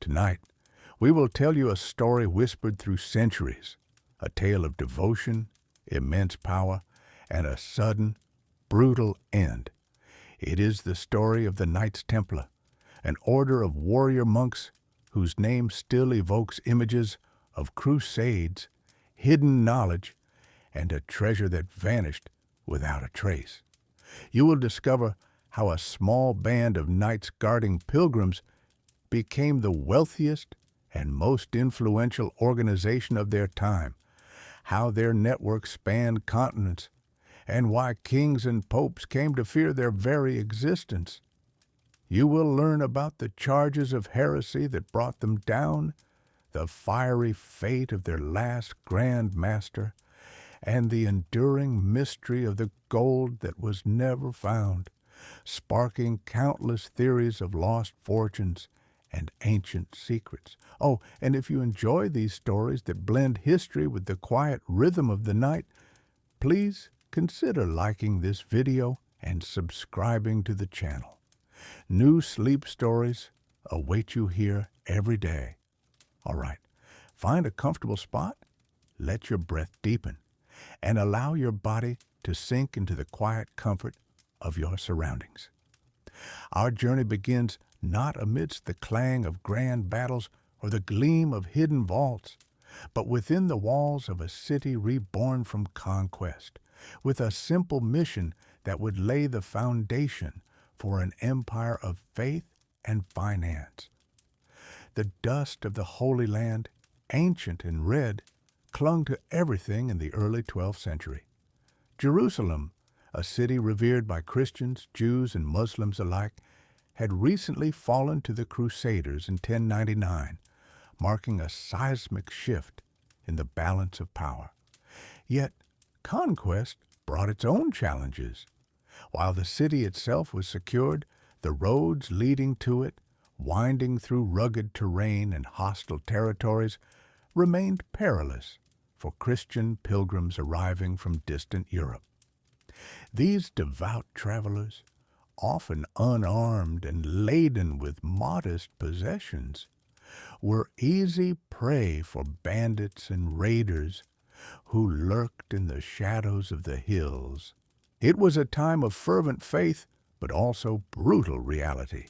Tonight, we will tell you a story whispered through centuries, a tale of devotion, immense power, and a sudden, brutal end. It is the story of the Knights Templar, an order of warrior monks whose name still evokes images of crusades, hidden knowledge, and a treasure that vanished without a trace. You will discover how a small band of knights guarding pilgrims became the wealthiest and most influential organization of their time, how their network spanned continents, and why kings and popes came to fear their very existence. You will learn about the charges of heresy that brought them down, the fiery fate of their last Grand Master, and the enduring mystery of the gold that was never found, sparking countless theories of lost fortunes and ancient secrets. Oh, and if you enjoy these stories that blend history with the quiet rhythm of the night, please consider liking this video and subscribing to the channel. New sleep stories await you here every day. All right, find a comfortable spot, let your breath deepen, and allow your body to sink into the quiet comfort of your surroundings. Our journey begins not amidst the clang of grand battles or the gleam of hidden vaults, but within the walls of a city reborn from conquest, with a simple mission that would lay the foundation for an empire of faith and finance. The dust of the Holy Land, ancient and red, clung to everything in the early 12th century. Jerusalem, a city revered by Christians, Jews, and Muslims alike, had recently fallen to the Crusaders in 1099, marking a seismic shift in the balance of power. Yet, conquest brought its own challenges. While the city itself was secured, the roads leading to it, winding through rugged terrain and hostile territories, remained perilous for Christian pilgrims arriving from distant Europe. These devout travelers, often unarmed and laden with modest possessions, were easy prey for bandits and raiders who lurked in the shadows of the hills. It was a time of fervent faith, but also brutal reality,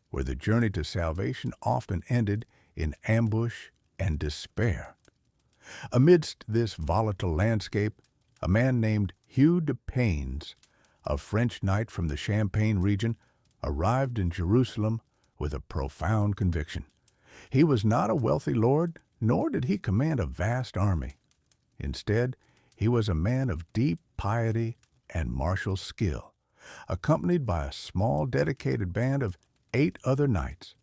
where the journey to salvation often ended in ambush and despair. Amidst this volatile landscape, a man named Hugh de Paynes, a French knight from the Champagne region, arrived in Jerusalem with a profound conviction. He was not a wealthy lord, nor did he command a vast army. Instead, he was a man of deep piety and martial skill, accompanied by a small dedicated band of 8 other knights.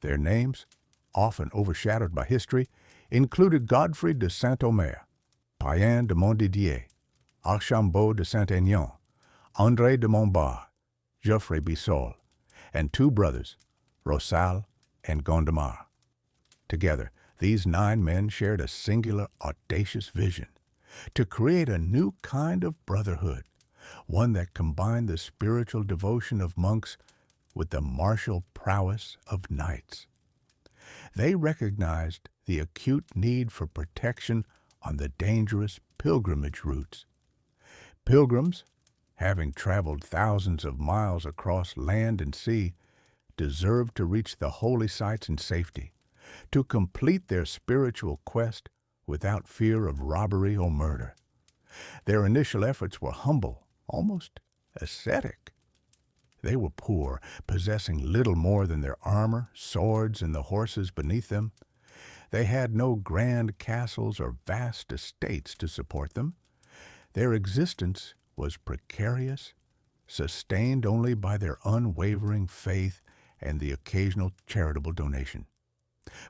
Their names, often overshadowed by history, included Godfrey de Saint-Omer, Payen de Montdidier, Archambault de Saint-Aignan, André de Montbard, Geoffrey Bissol, and 2 brothers, Rosal and Gondomar. Together, these 9 men shared a singular, audacious vision to create a new kind of brotherhood, one that combined the spiritual devotion of monks with the martial prowess of knights. They recognized the acute need for protection on the dangerous pilgrimage routes. Pilgrims, having traveled thousands of miles across land and sea, deserved to reach the holy sites in safety, to complete their spiritual quest without fear of robbery or murder. Their initial efforts were humble, almost ascetic. They were poor, possessing little more than their armor, swords, and the horses beneath them. They had no grand castles or vast estates to support them. Their existence was precarious, sustained only by their unwavering faith and the occasional charitable donation.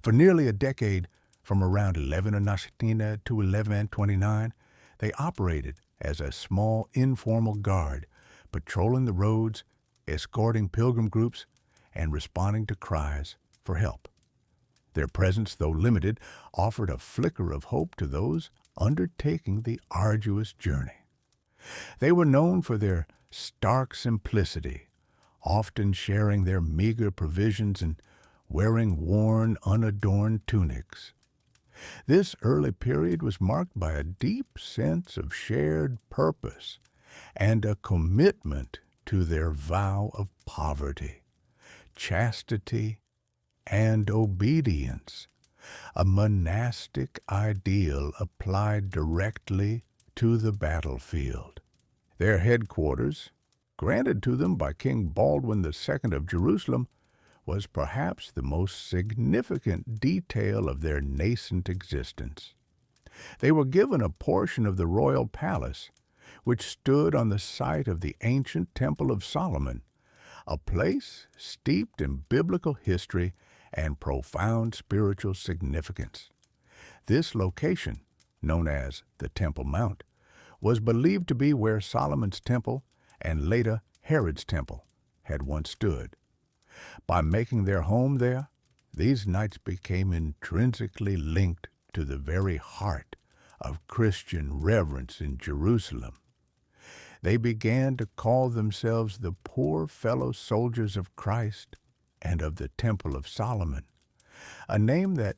For nearly a decade, from around 1119 to 1129, they operated as a small informal guard, patrolling the roads, escorting pilgrim groups, and responding to cries for help. Their presence, though limited, offered a flicker of hope to those undertaking the arduous journey. They were known for their stark simplicity, often sharing their meager provisions and wearing worn, unadorned tunics. This early period was marked by a deep sense of shared purpose and a commitment to their vow of poverty, chastity, and obedience, a monastic ideal applied directly to the battlefield. Their headquarters, granted to them by King Baldwin II of Jerusalem, was perhaps the most significant detail of their nascent existence. They were given a portion of the royal palace, which stood on the site of the ancient Temple of Solomon, a place steeped in biblical history and profound spiritual significance. This location, known as the Temple Mount, was believed to be where Solomon's temple and later Herod's temple had once stood. By making their home there, these knights became intrinsically linked to the very heart of Christian reverence in Jerusalem. They began to call themselves the poor fellow soldiers of Christ and of the Temple of Solomon, a name that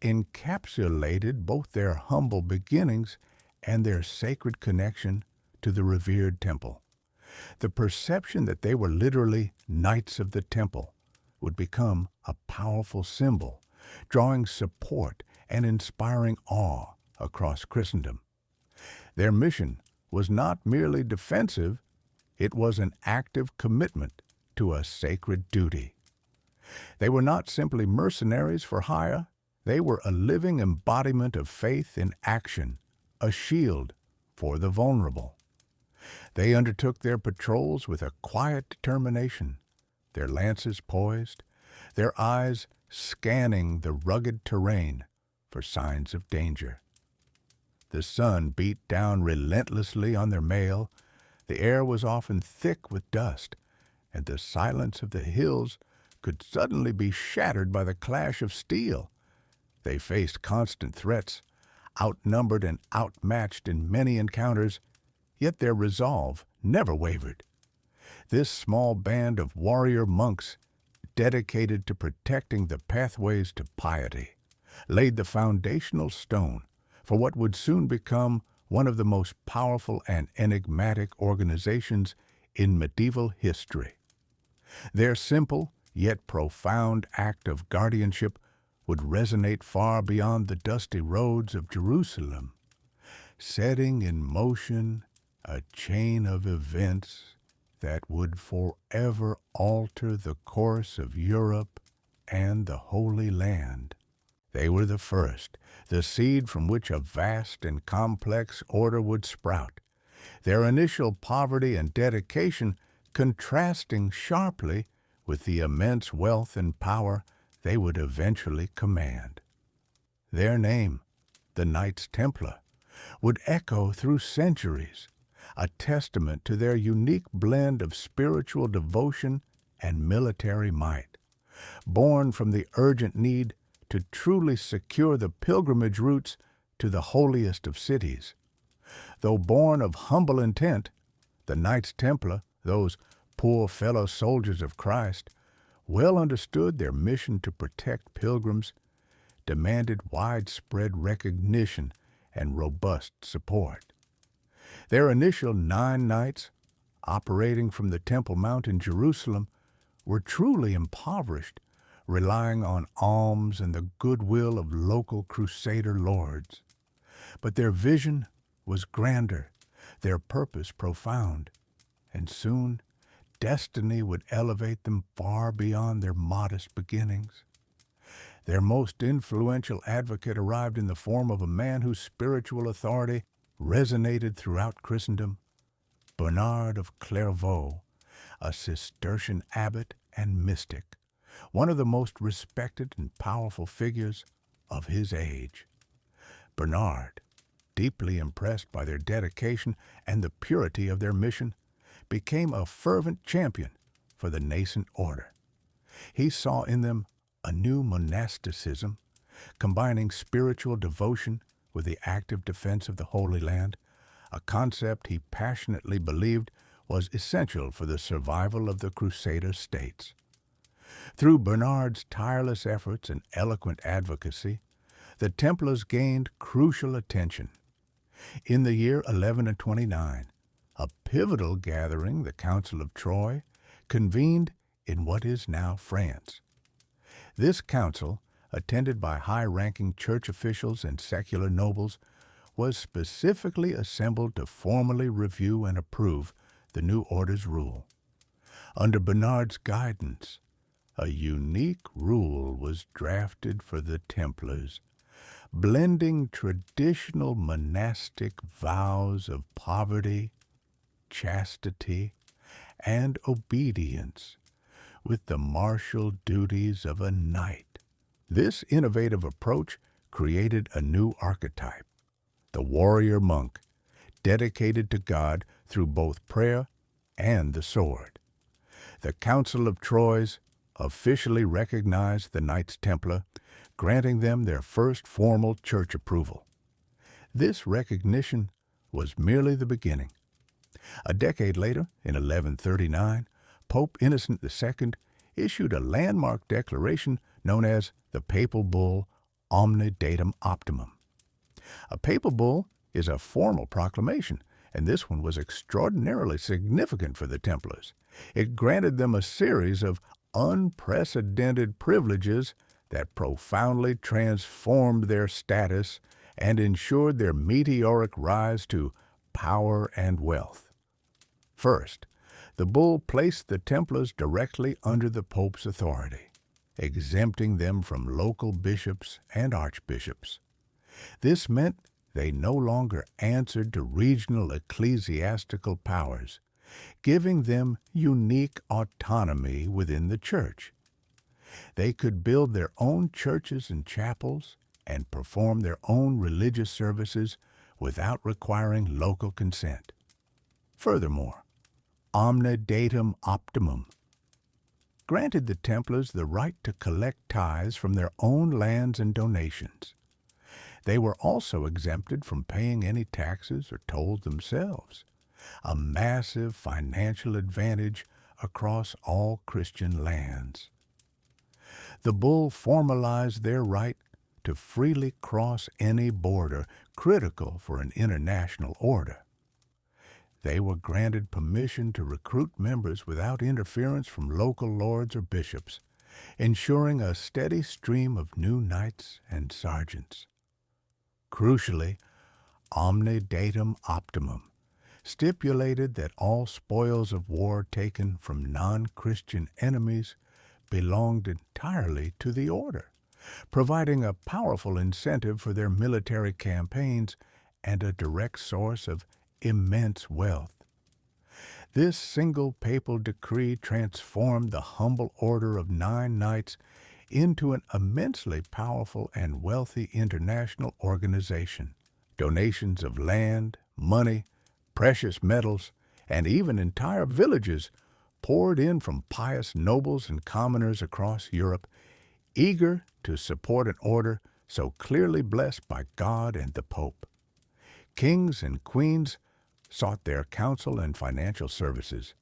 encapsulated both their humble beginnings and their sacred connection to the revered temple. The perception that they were literally knights of the temple would become a powerful symbol, drawing support and inspiring awe across Christendom. Their mission was not merely defensive, it was an active commitment to a sacred duty. They were not simply mercenaries for hire, they were a living embodiment of faith in action, a shield for the vulnerable. They undertook their patrols with a quiet determination, their lances poised, their eyes scanning the rugged terrain for signs of danger. The sun beat down relentlessly on their mail, the air was often thick with dust, and the silence of the hills could suddenly be shattered by the clash of steel. They faced constant threats, outnumbered and outmatched in many encounters, yet their resolve never wavered. This small band of warrior monks, dedicated to protecting the pathways to piety, laid the foundational stone for what would soon become one of the most powerful and enigmatic organizations in medieval history. Their simple yet profound act of guardianship would resonate far beyond the dusty roads of Jerusalem, setting in motion a chain of events that would forever alter the course of Europe and the Holy Land. They were the first, the seed from which a vast and complex order would sprout, their initial poverty and dedication contrasting sharply with the immense wealth and power they would eventually command. Their name, the Knights Templar, would echo through centuries, a testament to their unique blend of spiritual devotion and military might. Born from the urgent need to truly secure the pilgrimage routes to the holiest of cities. Though born of humble intent, the Knights Templar, those poor fellow soldiers of Christ, well understood their mission to protect pilgrims, demanded widespread recognition and robust support. Their initial 9 knights, operating from the Temple Mount in Jerusalem, were truly impoverished, relying on alms and the goodwill of local Crusader lords. But their vision was grander, their purpose profound, and soon destiny would elevate them far beyond their modest beginnings. Their most influential advocate arrived in the form of a man whose spiritual authority resonated throughout Christendom, Bernard of Clairvaux, a Cistercian abbot and mystic, one of the most respected and powerful figures of his age. Bernard, deeply impressed by their dedication and the purity of their mission, became a fervent champion for the nascent order. He saw in them a new monasticism, combining spiritual devotion with the active defense of the Holy Land, a concept he passionately believed was essential for the survival of the Crusader states. Through Bernard's tireless efforts and eloquent advocacy, the Templars gained crucial attention. In the year 1129, a pivotal gathering, the Council of Troyes, convened in what is now France. This council, attended by high-ranking church officials and secular nobles, was specifically assembled to formally review and approve the new order's rule. Under Bernard's guidance, a unique rule was drafted for the Templars, blending traditional monastic vows of poverty, chastity, and obedience with the martial duties of a knight. This innovative approach created a new archetype, the warrior monk, dedicated to God through both prayer and the sword. The Council of Troyes officially recognized the Knights Templar, granting them their first formal church approval. This recognition was merely the beginning. A decade later, in 1139, Pope Innocent II issued a landmark declaration known as the Papal Bull Omne Datum Optimum. A papal bull is a formal proclamation, and this one was extraordinarily significant for the Templars. It granted them a series of unprecedented privileges that profoundly transformed their status and ensured their meteoric rise to power and wealth. First, the bull placed the Templars directly under the Pope's authority, exempting them from local bishops and archbishops. This meant they no longer answered to regional ecclesiastical powers, giving them unique autonomy within the Church. They could build their own churches and chapels and perform their own religious services without requiring local consent. Furthermore, Omne Datum Optimum granted the Templars the right to collect tithes from their own lands and donations. They were also exempted from paying any taxes or tolls themselves, a massive financial advantage across all Christian lands. The bull formalized their right to freely cross any border critical for an international order. They were granted permission to recruit members without interference from local lords or bishops, ensuring a steady stream of new knights and sergeants. Crucially, Omne Datum Optimum stipulated that all spoils of war taken from non-Christian enemies belonged entirely to the order, providing a powerful incentive for their military campaigns and a direct source of immense wealth. This single papal decree transformed the humble order of 9 knights into an immensely powerful and wealthy international organization. Donations of land, money, precious metals, and even entire villages poured in from pious nobles and commoners across Europe, eager to support an order so clearly blessed by God and the Pope. Kings and queens sought their counsel and financial services.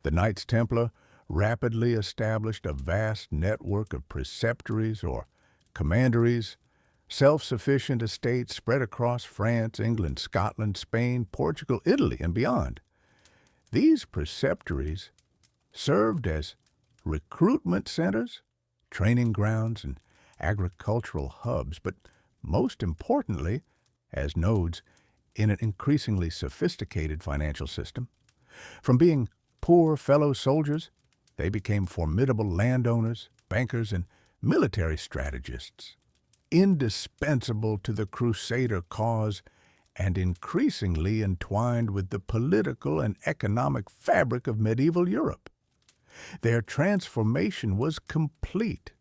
The Knights Templar rapidly established a vast network of preceptories or commanderies, self-sufficient estates spread across France, England, Scotland, Spain, Portugal, Italy, and beyond. These preceptories served as recruitment centers, training grounds, and agricultural hubs, but most importantly, as nodes in an increasingly sophisticated financial system. From being poor fellow soldiers, they became formidable landowners, bankers, and military strategists, indispensable to the Crusader cause and increasingly entwined with the political and economic fabric of medieval Europe. Their transformation was complete,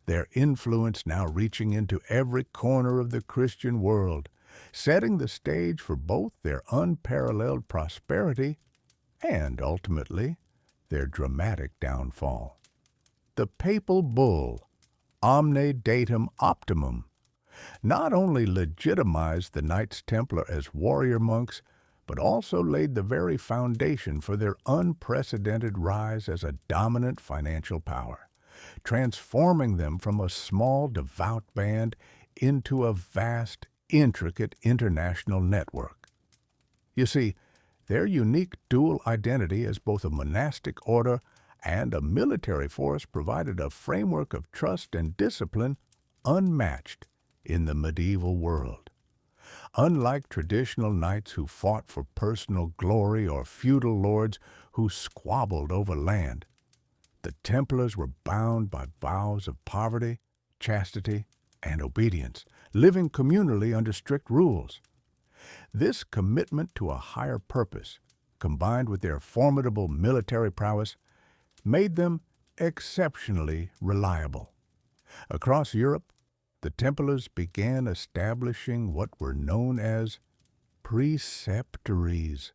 their influence now reaching into every corner of the Christian world, setting the stage for both their unparalleled prosperity and, ultimately, their dramatic downfall. The papal bull, Omne Datum Optimum, not only legitimized the Knights Templar as warrior monks, but also laid the very foundation for their unprecedented rise as a dominant financial power, transforming them from a small, devout band into a vast, intricate international network. You see, their unique dual identity as both a monastic order and a military force provided a framework of trust and discipline unmatched in the medieval world. Unlike traditional knights who fought for personal glory or feudal lords who squabbled over land, the Templars were bound by vows of poverty, chastity, and obedience, living communally under strict rules. This commitment to a higher purpose, combined with their formidable military prowess, made them exceptionally reliable. Across Europe, the Templars began establishing what were known as preceptories,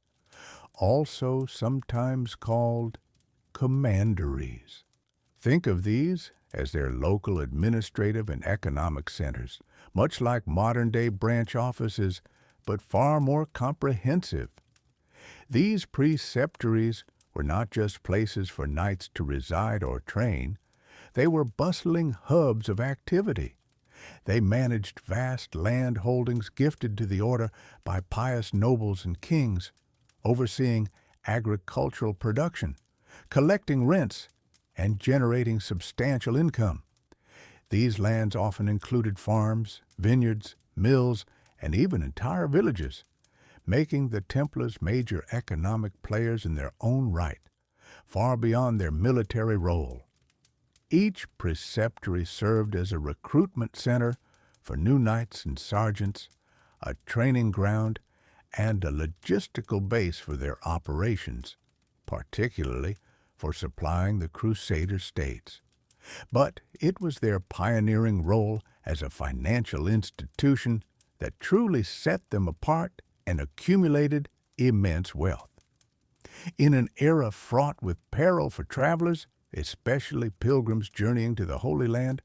also sometimes called commanderies. Think of these as their local administrative and economic centers, much like modern-day branch offices, but far more comprehensive. These preceptories were not just places for knights to reside or train, they were bustling hubs of activity. They managed vast land holdings gifted to the order by pious nobles and kings, overseeing agricultural production, collecting rents, and generating substantial income. These lands often included farms, vineyards, mills, and even entire villages, making the Templars major economic players in their own right, far beyond their military role. Each preceptory served as a recruitment center for new knights and sergeants, a training ground, and a logistical base for their operations, particularly for supplying the Crusader states. But it was their pioneering role as a financial institution that truly set them apart and accumulated immense wealth. In an era fraught with peril for travelers, especially pilgrims journeying to the Holy Land,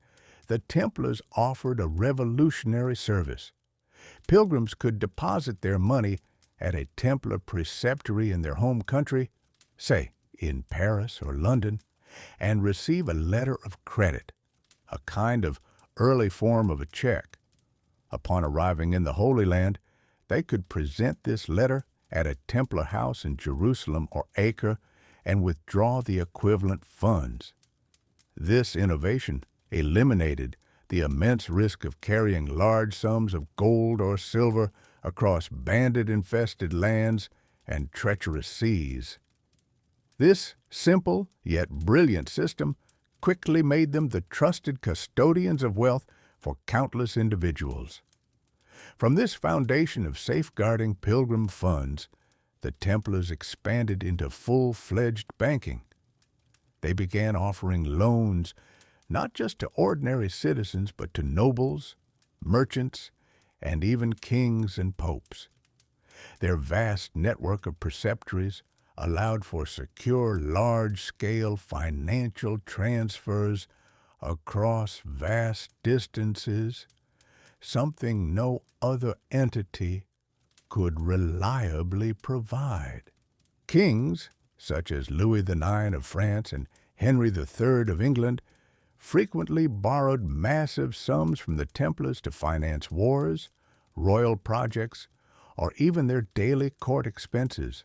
the Templars offered a revolutionary service. Pilgrims could deposit their money at a Templar preceptory in their home country, say in Paris or London, and receive a letter of credit, a kind of early form of a check. Upon arriving in the Holy Land, they could present this letter at a Templar house in Jerusalem or Acre and withdraw the equivalent funds. This innovation eliminated the immense risk of carrying large sums of gold or silver across bandit-infested lands and treacherous seas. This simple yet brilliant system quickly made them the trusted custodians of wealth for countless individuals. From this foundation of safeguarding pilgrim funds, the Templars expanded into full-fledged banking. They began offering loans not just to ordinary citizens, but to nobles, merchants, and even kings and popes. Their vast network of preceptories allowed for secure, large-scale financial transfers across vast distances, something no other entity could reliably provide. Kings, such as Louis IX of France and Henry III of England, frequently borrowed massive sums from the Templars to finance wars, royal projects, or even their daily court expenses.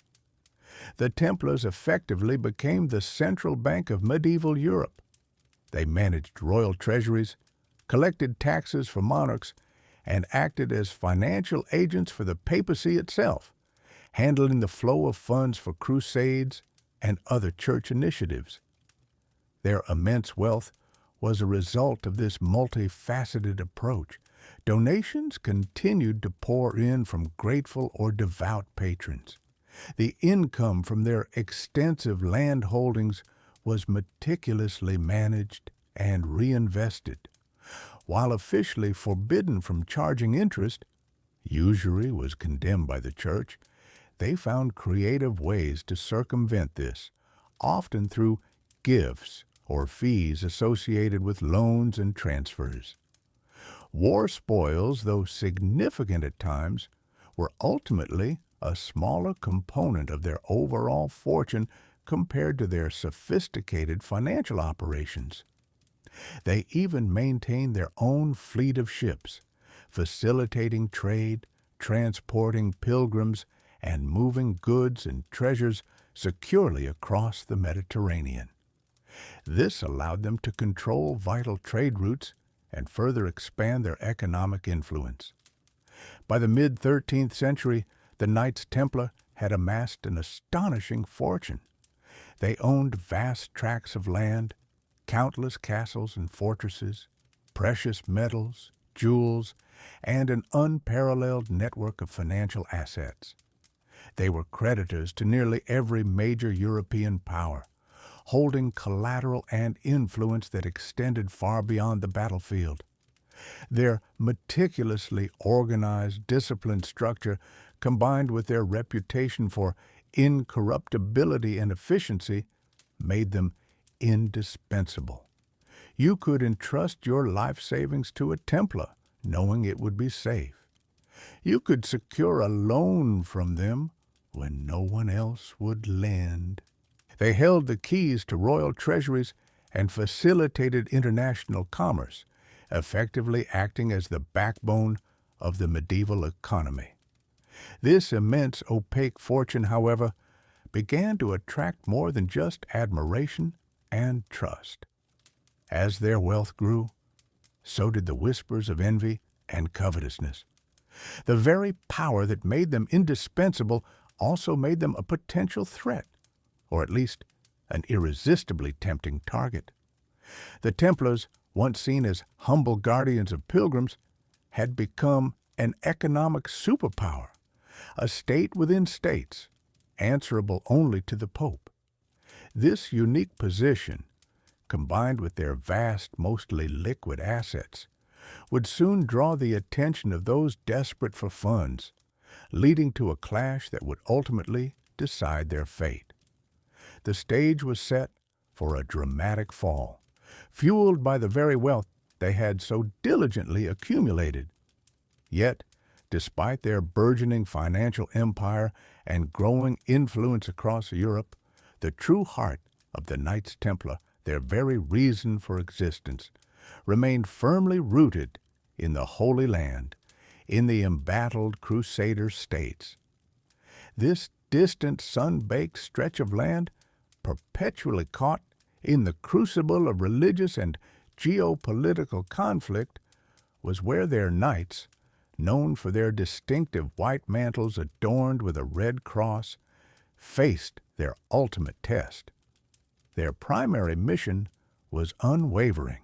The Templars effectively became the central bank of medieval Europe. They managed royal treasuries, collected taxes for monarchs, and acted as financial agents for the papacy itself, handling the flow of funds for crusades and other church initiatives. Their immense wealth was a result of this multifaceted approach. Donations continued to pour in from grateful or devout patrons. The income from their extensive land holdings was meticulously managed and reinvested. While officially forbidden from charging interest, usury was condemned by the church, they found creative ways to circumvent this, often through gifts or fees associated with loans and transfers. War spoils, though significant at times, were ultimately a smaller component of their overall fortune compared to their sophisticated financial operations. They even maintained their own fleet of ships, facilitating trade, transporting pilgrims, and moving goods and treasures securely across the Mediterranean. This allowed them to control vital trade routes and further expand their economic influence. By the mid-13th century, the Knights Templar had amassed an astonishing fortune. They owned vast tracts of land, countless castles and fortresses, precious metals, jewels, and an unparalleled network of financial assets. They were creditors to nearly every major European power, holding collateral and influence that extended far beyond the battlefield. Their meticulously organized, disciplined structure, combined with their reputation for incorruptibility and efficiency, made them indispensable. You could entrust your life savings to a Templar, knowing it would be safe. You could secure a loan from them when no one else would lend. They held the keys to royal treasuries and facilitated international commerce, effectively acting as the backbone of the medieval economy. This immense opaque fortune, however, began to attract more than just admiration and trust. As their wealth grew, so did the whispers of envy and covetousness. The very power that made them indispensable also made them a potential threat, or at least an irresistibly tempting target. The Templars, once seen as humble guardians of pilgrims, had become an economic superpower, a state within states, answerable only to the Pope. This unique position, combined with their vast, mostly liquid assets, would soon draw the attention of those desperate for funds, leading to a clash that would ultimately decide their fate. The stage was set for a dramatic fall, fueled by the very wealth they had so diligently accumulated. Yet, despite their burgeoning financial empire and growing influence across Europe, the true heart of the Knights Templar, their very reason for existence, remained firmly rooted in the Holy Land, in the embattled Crusader states. This distant, sun-baked stretch of land, perpetually caught in the crucible of religious and geopolitical conflict, was where their knights, known for their distinctive white mantles adorned with a red cross, faced their ultimate test. Their primary mission was unwavering: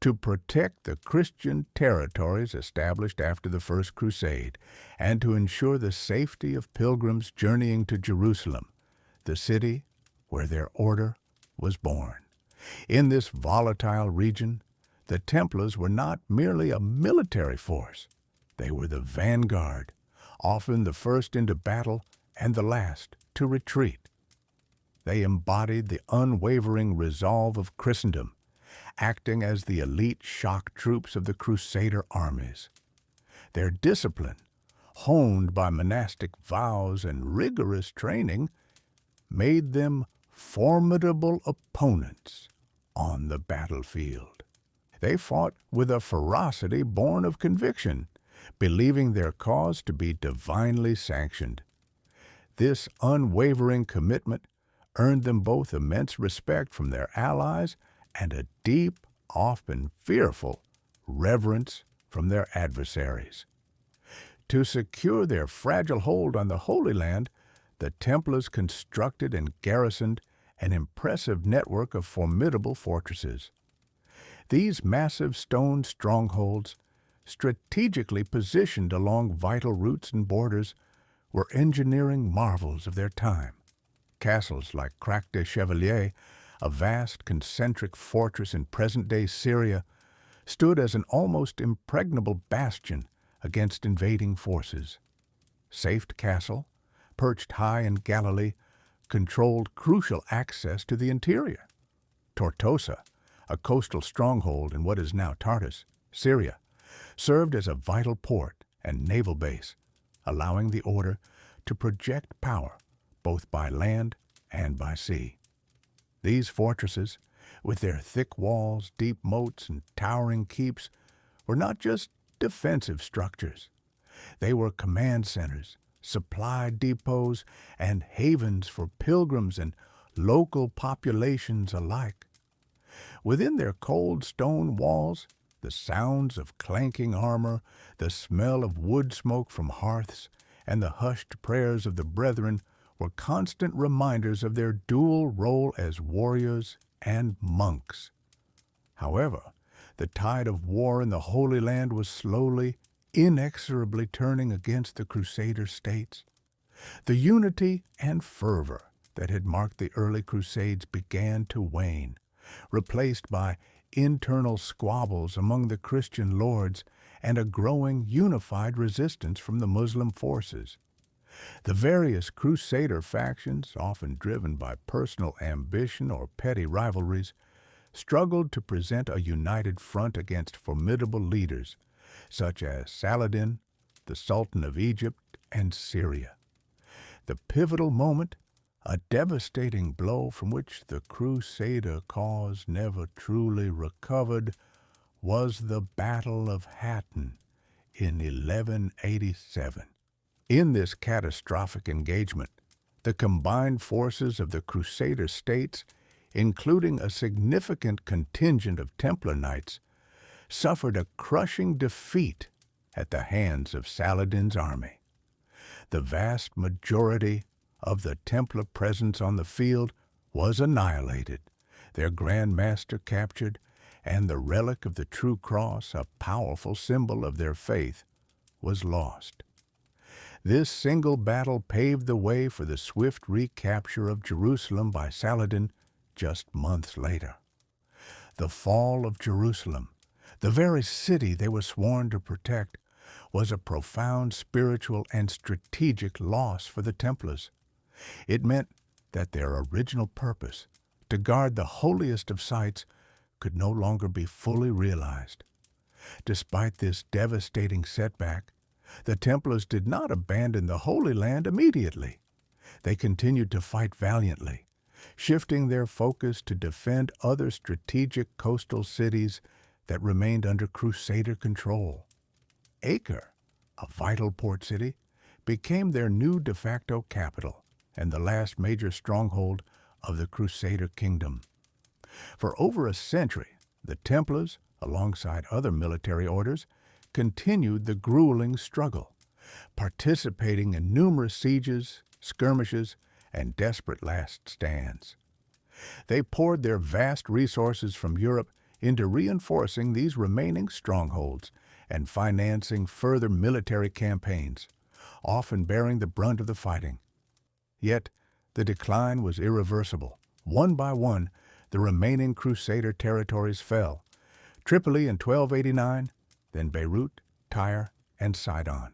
to protect the Christian territories established after the First Crusade, and to ensure the safety of pilgrims journeying to Jerusalem, the city where their order was born. In this volatile region, the Templars were not merely a military force. They were the vanguard, often the first into battle and the last to retreat. They embodied the unwavering resolve of Christendom, acting as the elite shock troops of the Crusader armies. Their discipline, honed by monastic vows and rigorous training, made them formidable opponents on the battlefield. They fought with a ferocity born of conviction, believing their cause to be divinely sanctioned. This unwavering commitment earned them both immense respect from their allies and a deep, often fearful, reverence from their adversaries. To secure their fragile hold on the Holy Land, the Templars constructed and garrisoned an impressive network of formidable fortresses. These massive stone strongholds, strategically positioned along vital routes and borders, were engineering marvels of their time. Castles like Crac des Chevaliers, a vast concentric fortress in present-day Syria, stood as an almost impregnable bastion against invading forces. Safed Castle, perched high in Galilee, controlled crucial access to the interior. Tortosa, a coastal stronghold in what is now Tartus, Syria, served as a vital port and naval base, allowing the order to project power both by land and by sea. These fortresses, with their thick walls, deep moats, and towering keeps, were not just defensive structures. They were command centers, supply depots, and havens for pilgrims and local populations alike. Within their cold stone walls, the sounds of clanking armor, the smell of wood smoke from hearths, and the hushed prayers of the brethren were constant reminders of their dual role as warriors and monks. However, the tide of war in the Holy Land was slowly, inexorably turning against the Crusader states. The unity and fervor that had marked the early Crusades began to wane, replaced by internal squabbles among the Christian lords and a growing unified resistance from the Muslim forces. The various Crusader factions, often driven by personal ambition or petty rivalries, struggled to present a united front against formidable leaders such as Saladin, the Sultan of Egypt, and Syria. The pivotal moment, a devastating blow from which the Crusader cause never truly recovered, was the Battle of Hattin in 1187. In this catastrophic engagement, the combined forces of the Crusader states, including a significant contingent of Templar Knights, suffered a crushing defeat at the hands of Saladin's army. The vast majority of the Templar presence on the field was annihilated, their Grand Master captured, and the relic of the True Cross, a powerful symbol of their faith, was lost. This single battle paved the way for the swift recapture of Jerusalem by Saladin just months later. The fall of Jerusalem, the very city they were sworn to protect, was a profound spiritual and strategic loss for the Templars. It meant that their original purpose, to guard the holiest of sites, could no longer be fully realized. Despite this devastating setback, the Templars did not abandon the Holy Land immediately. They continued to fight valiantly, shifting their focus to defend other strategic coastal cities that remained under Crusader control. Acre, a vital port city, became their new de facto capital and the last major stronghold of the Crusader kingdom. For over a century, the Templars, alongside other military orders, continued the grueling struggle, participating in numerous sieges, skirmishes, and desperate last stands. They poured their vast resources from Europe into reinforcing these remaining strongholds and financing further military campaigns, often bearing the brunt of the fighting. Yet, the decline was irreversible. One by one, the remaining Crusader territories fell. Tripoli in 1289, then Beirut, Tyre, and Sidon.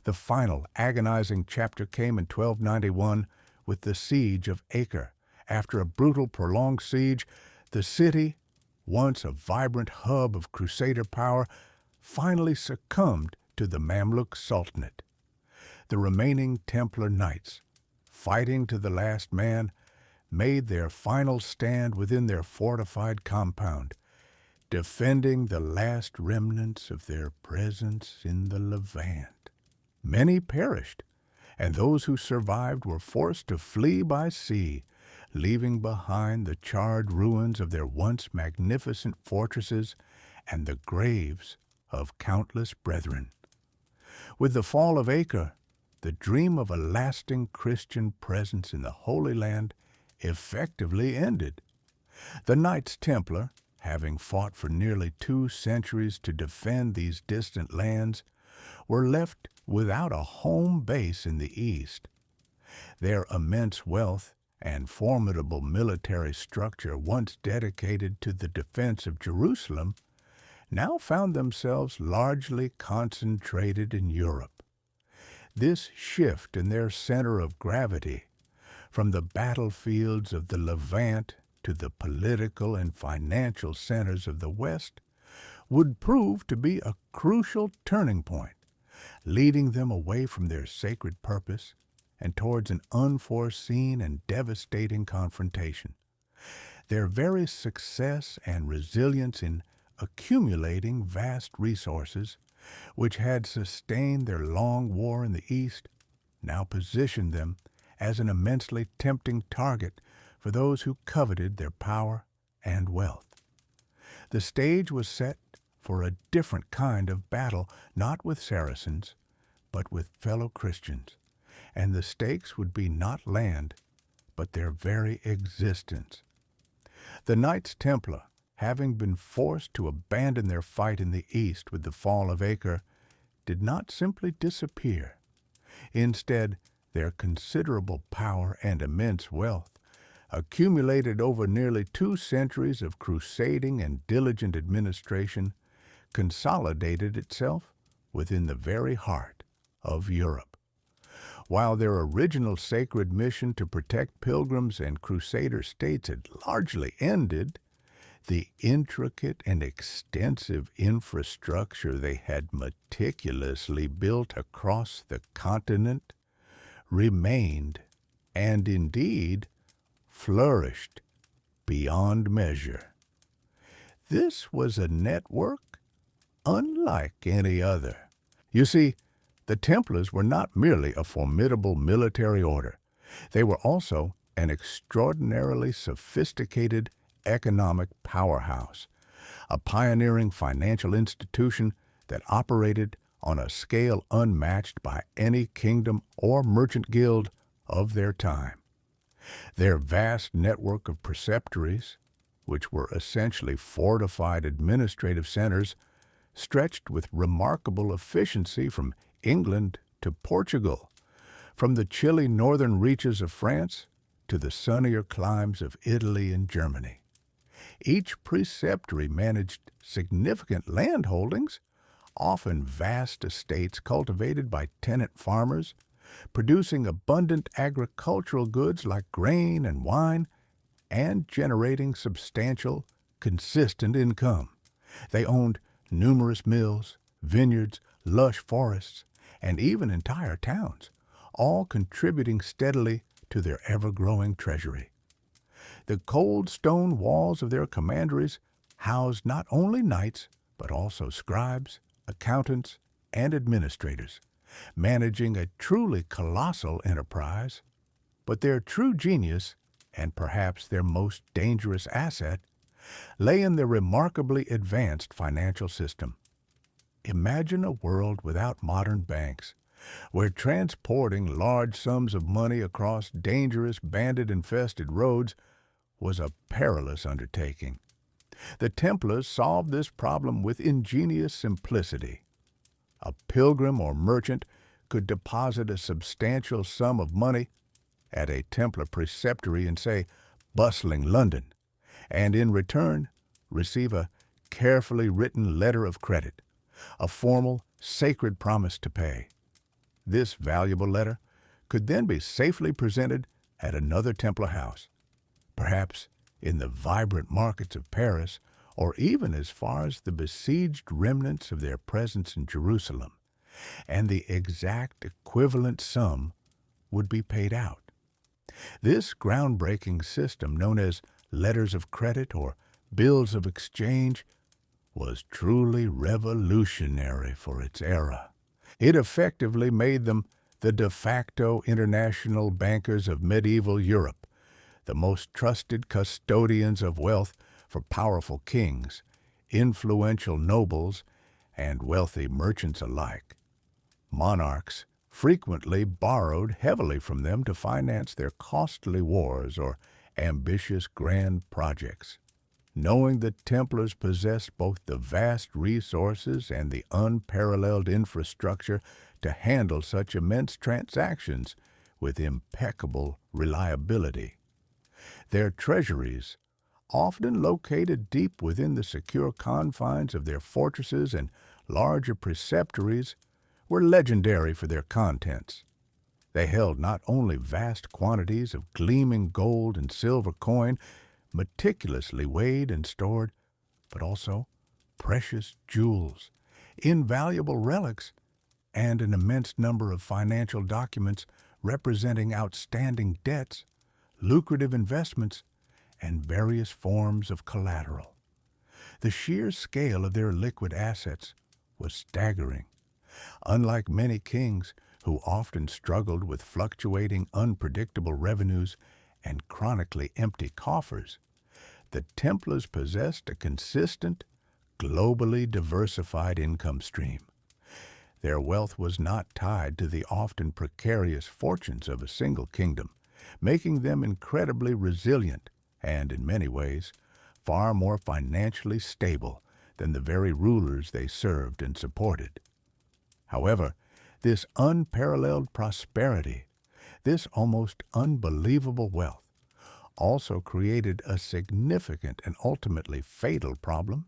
The final agonizing chapter came in 1291 with the siege of Acre. After a brutal, prolonged siege, the city, once a vibrant hub of Crusader power, finally succumbed to the Mamluk Sultanate. The remaining Templar Knights, fighting to the last man, made their final stand within their fortified compound, defending the last remnants of their presence in the Levant. Many perished, and those who survived were forced to flee by sea, leaving behind the charred ruins of their once magnificent fortresses and the graves of countless brethren. With the fall of Acre, the dream of a lasting Christian presence in the Holy Land effectively ended. The Knights Templar, having fought for nearly 2 centuries to defend these distant lands, were left without a home base in the East. Their immense wealth and formidable military structure, once dedicated to the defense of Jerusalem, now found themselves largely concentrated in Europe. This shift in their center of gravity, from the battlefields of the Levant to the political and financial centers of the West, would prove to be a crucial turning point, leading them away from their sacred purpose and towards an unforeseen and devastating confrontation. Their very success and resilience in accumulating vast resources, which had sustained their long war in the East, now positioned them as an immensely tempting target for those who coveted their power and wealth. The stage was set for a different kind of battle, not with Saracens, but with fellow Christians, and the stakes would be not land, but their very existence. The Knights Templar, having been forced to abandon their fight in the East with the fall of Acre, did not simply disappear. Instead, their considerable power and immense wealth, accumulated over nearly 2 centuries of crusading and diligent administration, consolidated itself within the very heart of Europe. While their original sacred mission to protect pilgrims and crusader states had largely ended, the intricate and extensive infrastructure they had meticulously built across the continent remained, and indeed flourished beyond measure. This was a network unlike any other. You see, the Templars were not merely a formidable military order. They were also an extraordinarily sophisticated economic powerhouse, a pioneering financial institution that operated on a scale unmatched by any kingdom or merchant guild of their time. Their vast network of preceptories, which were essentially fortified administrative centers, stretched with remarkable efficiency from England to Portugal, from the chilly northern reaches of France to the sunnier climes of Italy and Germany. Each preceptory managed significant land holdings, often vast estates cultivated by tenant farmers, producing abundant agricultural goods like grain and wine, and generating substantial, consistent income. They owned numerous mills, vineyards, lush forests, and even entire towns, all contributing steadily to their ever-growing treasury. The cold stone walls of their commanderies housed not only knights, but also scribes, accountants, and administrators, managing a truly colossal enterprise. But their true genius, and perhaps their most dangerous asset, lay in their remarkably advanced financial system. Imagine a world without modern banks, where transporting large sums of money across dangerous bandit-infested roads was a perilous undertaking. The Templars solved this problem with ingenious simplicity. A pilgrim or merchant could deposit a substantial sum of money at a Templar preceptory in, say, bustling London, and in return receive a carefully written letter of credit, a formal, sacred promise to pay. This valuable letter could then be safely presented at another Templar house, perhaps in the vibrant markets of Paris, or even as far as the besieged remnants of their presence in Jerusalem, and the exact equivalent sum would be paid out. This groundbreaking system, known as letters of credit or bills of exchange, was truly revolutionary for its era. It effectively made them the de facto international bankers of medieval Europe, the most trusted custodians of wealth for powerful kings, influential nobles, and wealthy merchants alike. Monarchs frequently borrowed heavily from them to finance their costly wars or ambitious grand projects. Knowing the Templars possessed both the vast resources and the unparalleled infrastructure to handle such immense transactions with impeccable reliability. Their treasuries, often located deep within the secure confines of their fortresses and larger preceptories, were legendary for their contents. They held not only vast quantities of gleaming gold and silver coin, meticulously weighed and stored, but also precious jewels, invaluable relics, and an immense number of financial documents representing outstanding debts, lucrative investments, and various forms of collateral. The sheer scale of their liquid assets was staggering. Unlike many kings who often struggled with fluctuating, unpredictable revenues and chronically empty coffers, the Templars possessed a consistent, globally diversified income stream. Their wealth was not tied to the often precarious fortunes of a single kingdom, making them incredibly resilient and, in many ways, far more financially stable than the very rulers they served and supported. However, this unparalleled prosperity, this almost unbelievable wealth, also created a significant and ultimately fatal problem.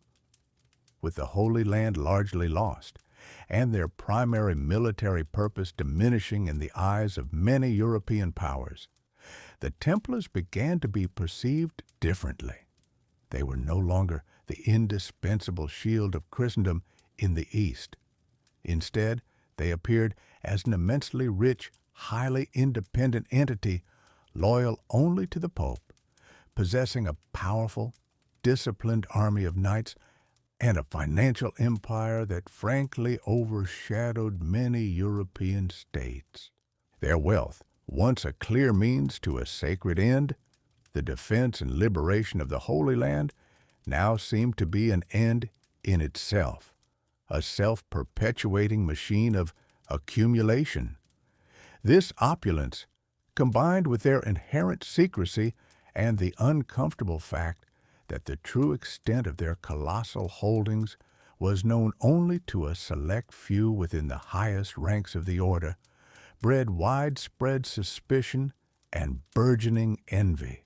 With the Holy Land largely lost, and their primary military purpose diminishing in the eyes of many European powers, the Templars began to be perceived differently. They were no longer the indispensable shield of Christendom in the East. Instead, they appeared as an immensely rich, highly independent entity loyal only to the Pope, possessing a powerful, disciplined army of knights and a financial empire that frankly overshadowed many European states. Their wealth, once a clear means to a sacred end, the defense and liberation of the Holy Land, now seemed to be an end in itself, a self-perpetuating machine of accumulation. This opulence, combined with their inherent secrecy and the uncomfortable fact that the true extent of their colossal holdings was known only to a select few within the highest ranks of the order, bred widespread suspicion and burgeoning envy.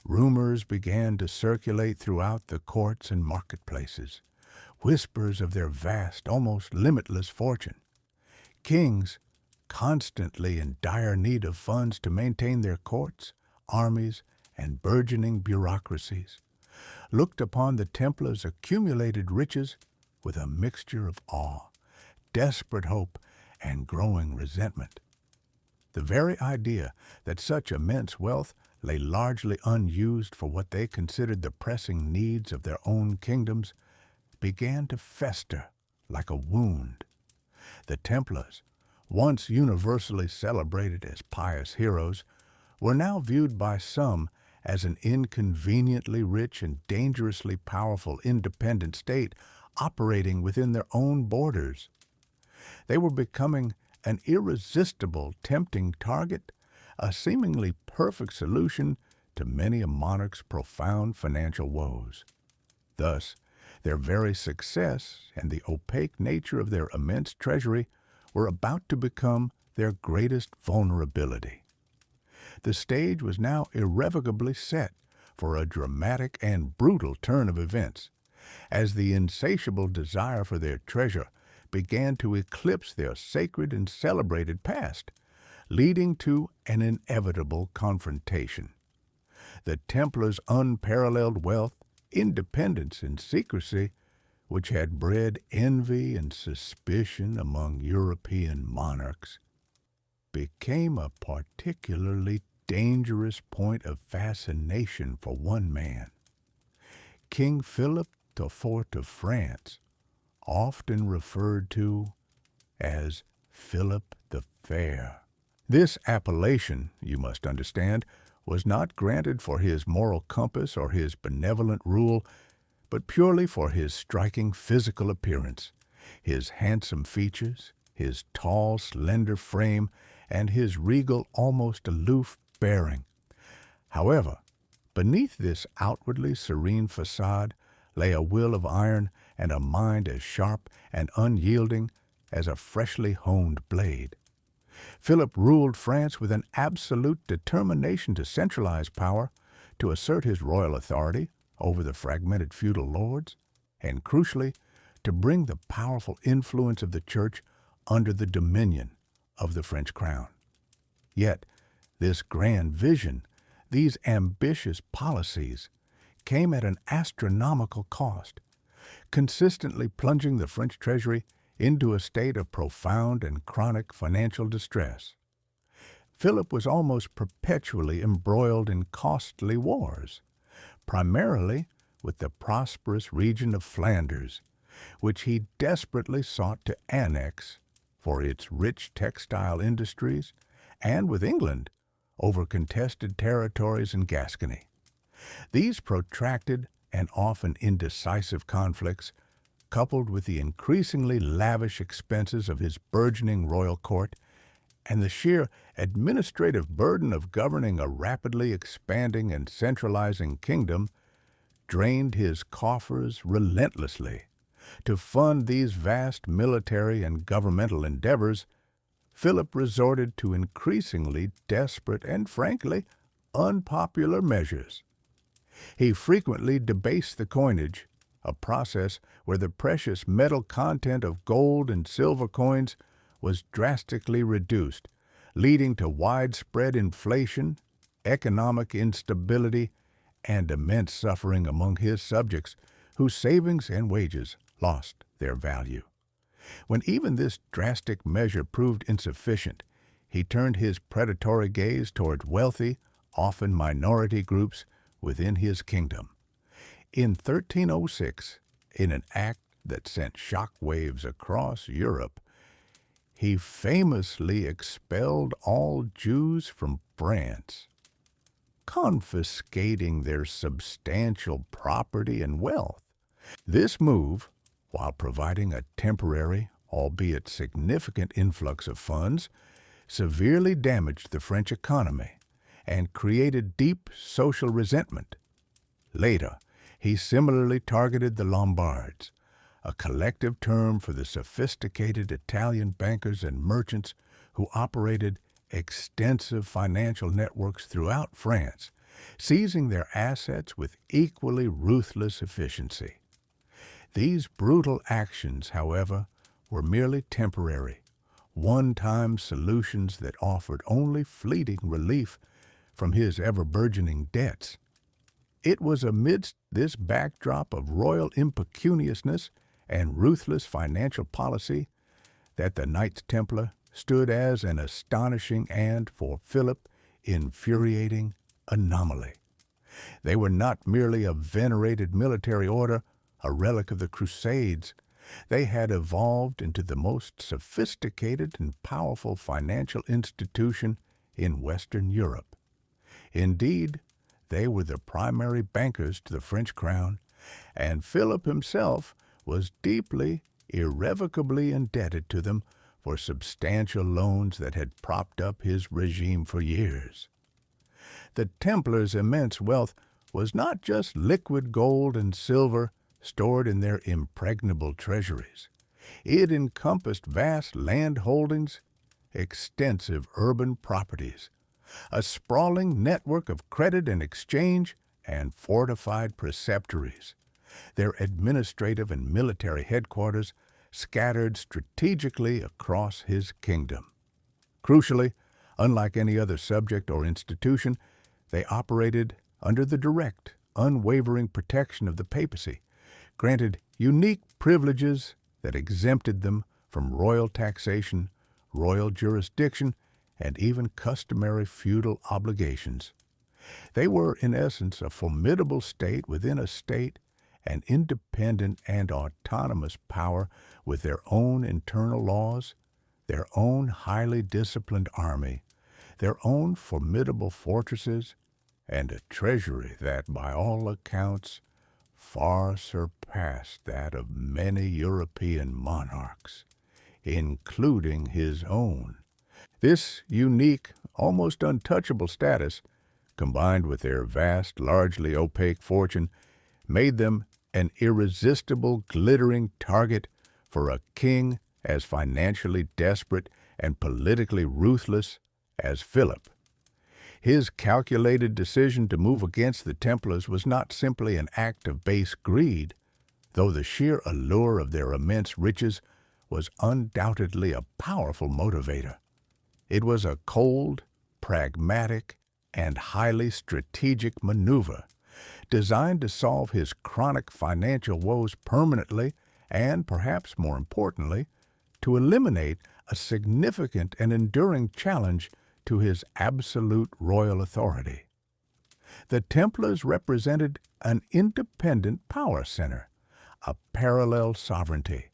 Rumors began to circulate throughout the courts and marketplaces, whispers of their vast, almost limitless fortune. Kings, constantly in dire need of funds to maintain their courts, armies, and burgeoning bureaucracies, looked upon the Templars' accumulated riches with a mixture of awe, desperate hope, and growing resentment. The very idea that such immense wealth lay largely unused for what they considered the pressing needs of their own kingdoms began to fester like a wound. The Templars, once universally celebrated as pious heroes, were now viewed by some as an inconveniently rich and dangerously powerful independent state operating within their own borders. They were becoming an irresistible, tempting target, a seemingly perfect solution to many a monarch's profound financial woes. Thus, their very success and the opaque nature of their immense treasury were about to become their greatest vulnerability. The stage was now irrevocably set for a dramatic and brutal turn of events, as the insatiable desire for their treasure began to eclipse their sacred and celebrated past, leading to an inevitable confrontation. The Templars' unparalleled wealth, independence, and secrecy, which had bred envy and suspicion among European monarchs, became a particularly dangerous point of fascination for one man. King Philip IV of France, often referred to as Philip the Fair. This appellation, you must understand, was not granted for his moral compass or his benevolent rule, but purely for his striking physical appearance, his handsome features, his tall, slender frame, and his regal, almost aloof bearing. However, beneath this outwardly serene facade lay a will of iron and a mind as sharp and unyielding as a freshly honed blade. Philip ruled France with an absolute determination to centralize power, to assert his royal authority over the fragmented feudal lords, and crucially, to bring the powerful influence of the Church under the dominion of the French crown. Yet, this grand vision, these ambitious policies, came at an astronomical cost, consistently plunging the French treasury into a state of profound and chronic financial distress. Philip was almost perpetually embroiled in costly wars, primarily with the prosperous region of Flanders, which he desperately sought to annex for its rich textile industries, and with England over contested territories in Gascony. These protracted and often indecisive conflicts, coupled with the increasingly lavish expenses of his burgeoning royal court and the sheer administrative burden of governing a rapidly expanding and centralizing kingdom, drained his coffers relentlessly. To fund these vast military and governmental endeavors, Philip resorted to increasingly desperate and, frankly, unpopular measures. He frequently debased the coinage, a process where the precious metal content of gold and silver coins was drastically reduced, leading to widespread inflation, economic instability, and immense suffering among his subjects, whose savings and wages lost their value. When even this drastic measure proved insufficient, he turned his predatory gaze toward wealthy, often minority groups within his kingdom. In 1306, in an act that sent shock waves across Europe, he famously expelled all Jews from France, confiscating their substantial property and wealth. This move, while providing a temporary, albeit significant influx of funds, severely damaged the French economy and created deep social resentment. Later, he similarly targeted the Lombards, a collective term for the sophisticated Italian bankers and merchants who operated extensive financial networks throughout France, seizing their assets with equally ruthless efficiency. These brutal actions, however, were merely temporary, one-time solutions that offered only fleeting relief from his ever-burgeoning debts. It was amidst this backdrop of royal impecuniousness and ruthless financial policy that the Knights Templar stood as an astonishing and, for Philip, infuriating anomaly. They were not merely a venerated military order, a relic of the Crusades. They had evolved into the most sophisticated and powerful financial institution in Western Europe. Indeed, they were the primary bankers to the French crown, and Philip himself was deeply, irrevocably indebted to them for substantial loans that had propped up his regime for years. The Templars' immense wealth was not just liquid gold and silver stored in their impregnable treasuries. It encompassed vast land holdings, extensive urban properties, a sprawling network of credit and exchange, and fortified preceptories, their administrative and military headquarters scattered strategically across his kingdom. Crucially, unlike any other subject or institution, they operated under the direct, unwavering protection of the papacy, granted unique privileges that exempted them from royal taxation, royal jurisdiction, and even customary feudal obligations. They were, in essence, a formidable state within a state, an independent and autonomous power with their own internal laws, their own highly disciplined army, their own formidable fortresses, and a treasury that, by all accounts, far surpassed that of many European monarchs, including his own. This unique, almost untouchable status, combined with their vast, largely opaque fortune, made them an irresistible, glittering target for a king as financially desperate and politically ruthless as Philip. His calculated decision to move against the Templars was not simply an act of base greed, though the sheer allure of their immense riches was undoubtedly a powerful motivator. It was a cold, pragmatic, and highly strategic maneuver designed to solve his chronic financial woes permanently and, perhaps more importantly, to eliminate a significant and enduring challenge to his absolute royal authority. The Templars represented an independent power center, a parallel sovereignty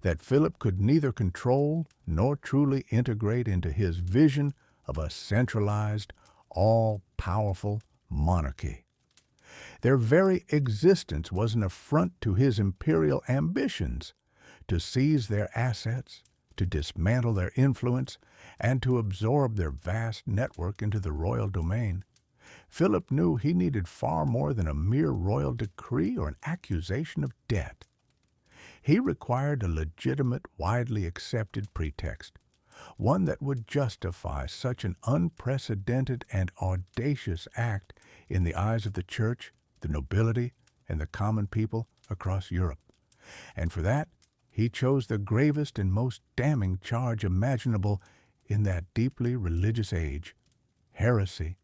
that Philip could neither control nor truly integrate into his vision of a centralized, all-powerful monarchy. Their very existence was an affront to his imperial ambitions, to seize their assets, to dismantle their influence, and to absorb their vast network into the royal domain. Philip knew he needed far more than a mere royal decree or an accusation of debt. He required a legitimate, widely accepted pretext, one that would justify such an unprecedented and audacious act in the eyes of the church, the nobility, and the common people across Europe. And for that, he chose the gravest and most damning charge imaginable in that deeply religious age: heresy.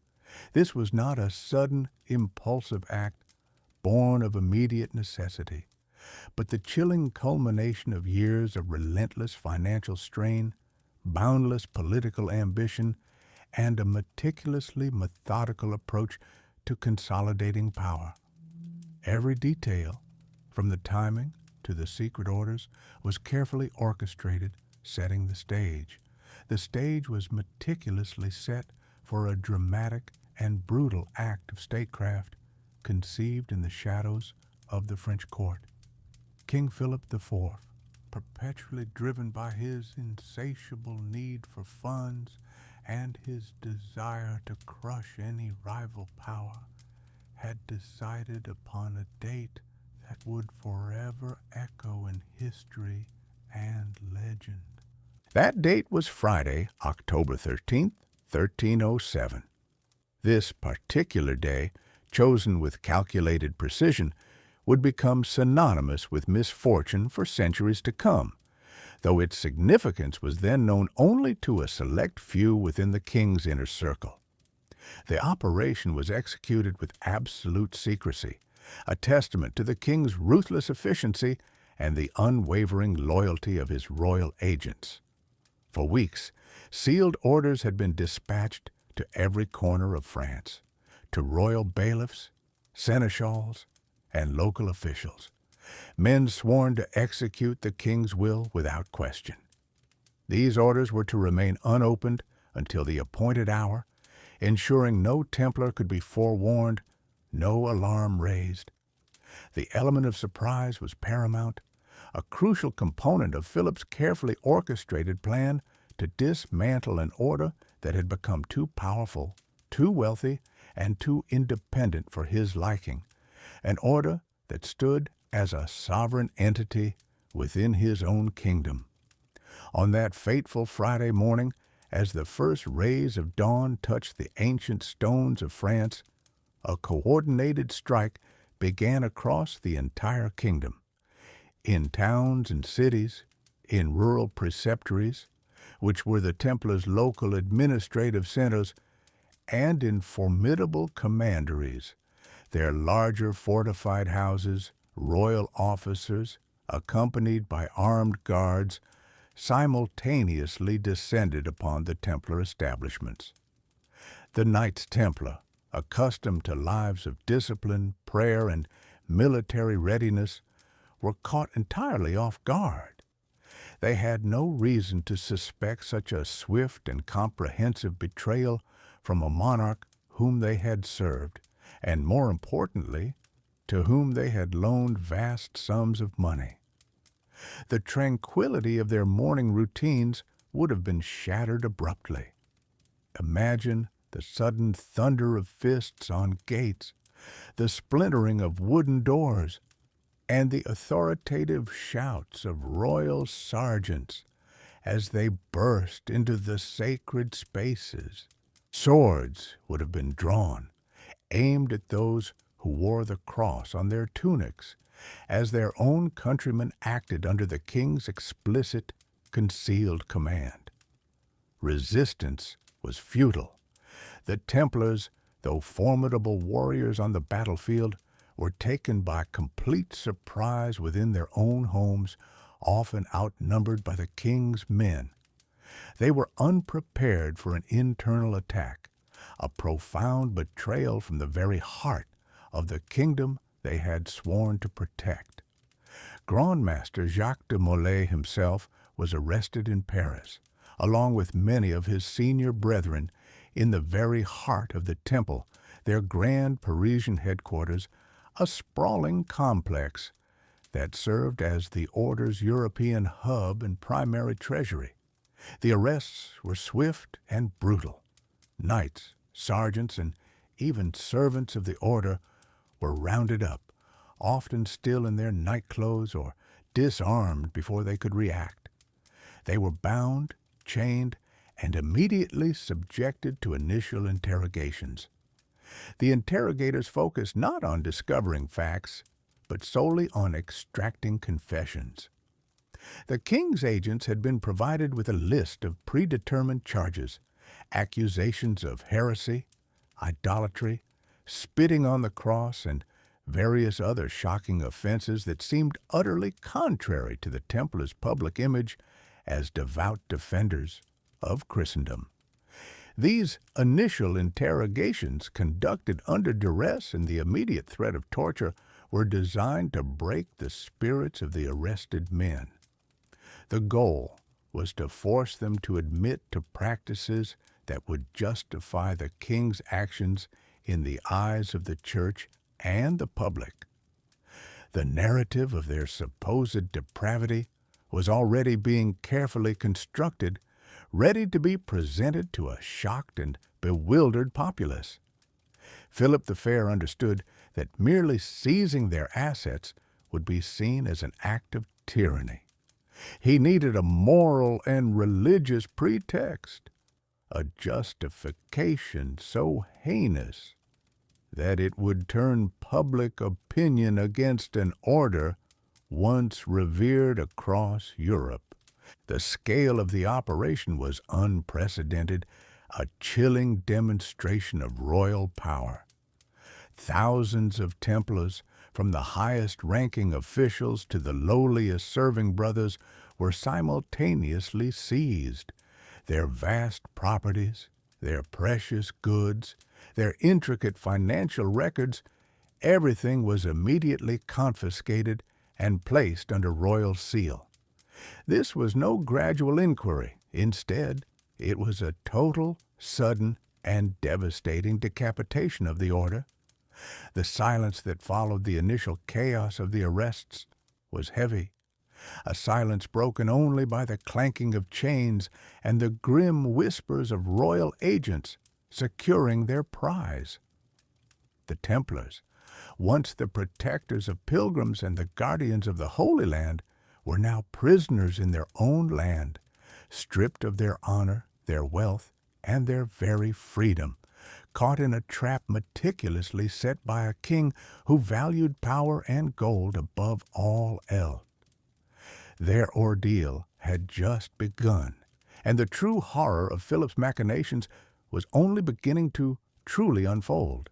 This was not a sudden, impulsive act born of immediate necessity, but the chilling culmination of years of relentless financial strain, boundless political ambition, and a meticulously methodical approach to consolidating power. Every detail, from the timing to the secret orders, was carefully orchestrated, setting the stage. The stage was meticulously set for a dramatic and brutal act of statecraft conceived in the shadows of the French court. King Philip IV, perpetually driven by his insatiable need for funds and his desire to crush any rival power, had decided upon a date that would forever echo in history and legend. That date was Friday, October 13th, 1307. This particular day, chosen with calculated precision, would become synonymous with misfortune for centuries to come, though its significance was then known only to a select few within the king's inner circle. The operation was executed with absolute secrecy, a testament to the king's ruthless efficiency and the unwavering loyalty of his royal agents. For weeks, sealed orders had been dispatched to every corner of France, to royal bailiffs, seneschals, and local officials, men sworn to execute the king's will without question. These orders were to remain unopened until the appointed hour, ensuring no Templar could be forewarned, no alarm raised. The element of surprise was paramount, a crucial component of Philip's carefully orchestrated plan to dismantle an order that had become too powerful, too wealthy, and too independent for his liking, an order that stood as a sovereign entity within his own kingdom. On that fateful Friday morning, as the first rays of dawn touched the ancient stones of France, a coordinated strike began across the entire kingdom. In towns and cities, in rural preceptories, which were the Templars' local administrative centers, and in formidable commanderies, their larger fortified houses, royal officers, accompanied by armed guards, simultaneously descended upon the Templar establishments. The Knights Templar, accustomed to lives of discipline, prayer, and military readiness, were caught entirely off guard. They had no reason to suspect such a swift and comprehensive betrayal from a monarch whom they had served, and more importantly, to whom they had loaned vast sums of money. The tranquility of their morning routines would have been shattered abruptly. Imagine the sudden thunder of fists on gates, the splintering of wooden doors, and the authoritative shouts of royal sergeants as they burst into the sacred spaces. Swords would have been drawn, aimed at those who wore the cross on their tunics, as their own countrymen acted under the king's explicit, concealed command. Resistance was futile. The Templars, though formidable warriors on the battlefield, were taken by complete surprise within their own homes, often outnumbered by the king's men. They were unprepared for an internal attack, a profound betrayal from the very heart of the kingdom they had sworn to protect. Grand Master Jacques de Molay himself was arrested in Paris, along with many of his senior brethren, in the very heart of the Temple, their grand Parisian headquarters, a sprawling complex that served as the Order's European hub and primary treasury. The arrests were swift and brutal. Knights, sergeants, and even servants of the Order were rounded up, often still in their nightclothes or disarmed before they could react. They were bound, chained, and immediately subjected to initial interrogations. The interrogators focused not on discovering facts, but solely on extracting confessions. The king's agents had been provided with a list of predetermined charges, accusations of heresy, idolatry, spitting on the cross, and various other shocking offenses that seemed utterly contrary to the Templars' public image as devout defenders of Christendom. These initial interrogations, conducted under duress and the immediate threat of torture, were designed to break the spirits of the arrested men. The goal was to force them to admit to practices that would justify the king's actions in the eyes of the church and the public. The narrative of their supposed depravity was already being carefully constructed, ready to be presented to a shocked and bewildered populace. Philip the Fair understood that merely seizing their assets would be seen as an act of tyranny. He needed a moral and religious pretext, a justification so heinous that it would turn public opinion against an order once revered across Europe. The scale of the operation was unprecedented, a chilling demonstration of royal power. Thousands of Templars, from the highest-ranking officials to the lowliest serving brothers, were simultaneously seized. Their vast properties, their precious goods, their intricate financial records, everything was immediately confiscated and placed under royal seal. This was no gradual inquiry. Instead, it was a total, sudden, and devastating decapitation of the order. The silence that followed the initial chaos of the arrests was heavy, a silence broken only by the clanking of chains and the grim whispers of royal agents securing their prize. The Templars, once the protectors of pilgrims and the guardians of the Holy Land, were now prisoners in their own land, stripped of their honor, their wealth, and their very freedom, caught in a trap meticulously set by a king who valued power and gold above all else. Their ordeal had just begun, and the true horror of Philip's machinations was only beginning to truly unfold.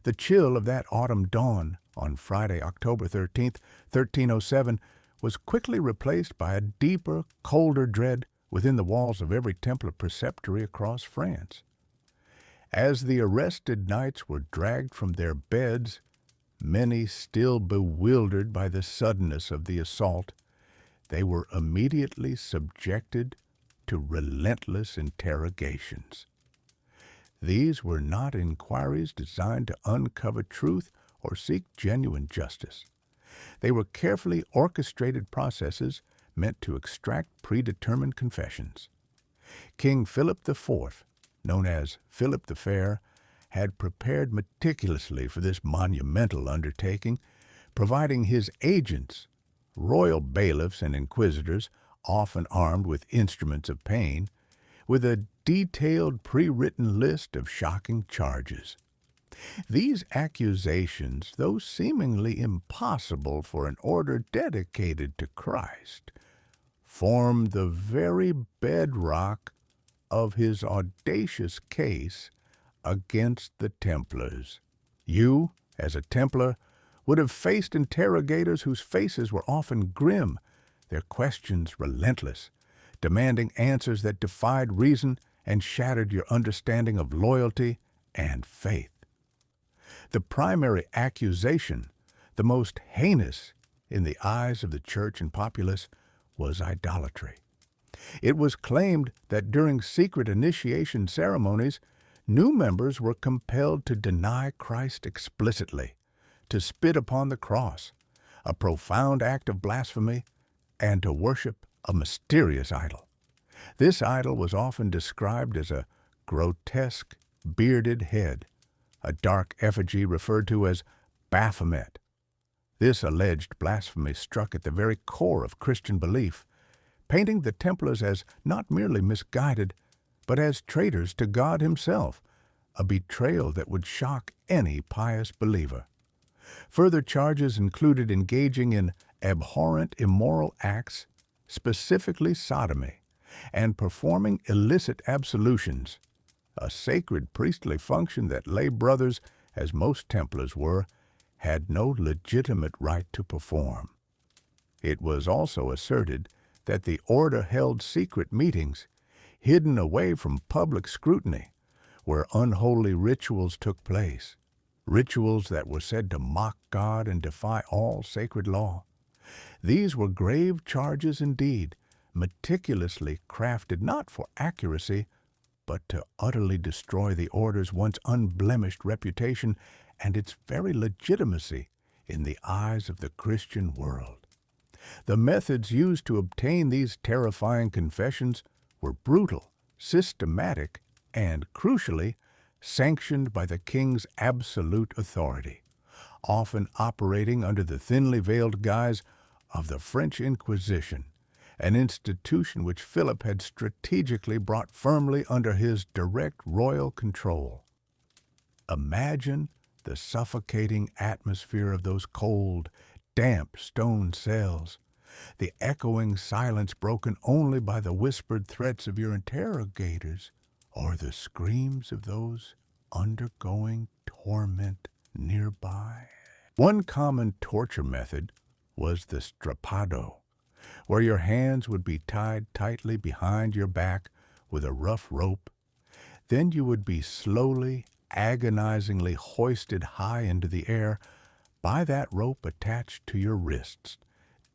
The chill of that autumn dawn on Friday, October 13th, 1307, was quickly replaced by a deeper, colder dread within the walls of every Templar preceptory across France. As the arrested knights were dragged from their beds, many still bewildered by the suddenness of the assault, they were immediately subjected to relentless interrogations. These were not inquiries designed to uncover truth or seek genuine justice. They were carefully orchestrated processes meant to extract predetermined confessions. King Philip IV, known as Philip the Fair, had prepared meticulously for this monumental undertaking, providing his agents, royal bailiffs and inquisitors, often armed with instruments of pain, with a detailed pre-written list of shocking charges. These accusations, though seemingly impossible for an order dedicated to Christ, formed the very bedrock of his audacious case against the Templars. You, as a Templar, would have faced interrogators whose faces were often grim, their questions relentless, demanding answers that defied reason and shattered your understanding of loyalty and faith. The primary accusation, the most heinous in the eyes of the church and populace, was idolatry. It was claimed that during secret initiation ceremonies, new members were compelled to deny Christ explicitly, to spit upon the cross, a profound act of blasphemy, and to worship a mysterious idol. This idol was often described as a grotesque, bearded head, a dark effigy referred to as Baphomet. This alleged blasphemy struck at the very core of Christian belief, painting the Templars as not merely misguided, but as traitors to God himself, a betrayal that would shock any pious believer. Further charges included engaging in abhorrent immoral acts, specifically sodomy, and performing illicit absolutions, a sacred priestly function that lay brothers, as most Templars were, had no legitimate right to perform. It was also asserted that the order held secret meetings, hidden away from public scrutiny, where unholy rituals took place, rituals that were said to mock God and defy all sacred law. These were grave charges indeed, meticulously crafted not for accuracy, but to utterly destroy the order's once unblemished reputation and its very legitimacy in the eyes of the Christian world. The methods used to obtain these terrifying confessions were brutal, systematic, and, crucially, sanctioned by the king's absolute authority, often operating under the thinly veiled guise of the French Inquisition, an institution which Philip had strategically brought firmly under his direct royal control. Imagine the suffocating atmosphere of those cold, damp stone cells, the echoing silence broken only by the whispered threats of your interrogators or the screams of those undergoing torment nearby. One common torture method was the strappado, where your hands would be tied tightly behind your back with a rough rope. Then you would be slowly, agonizingly hoisted high into the air by that rope attached to your wrists,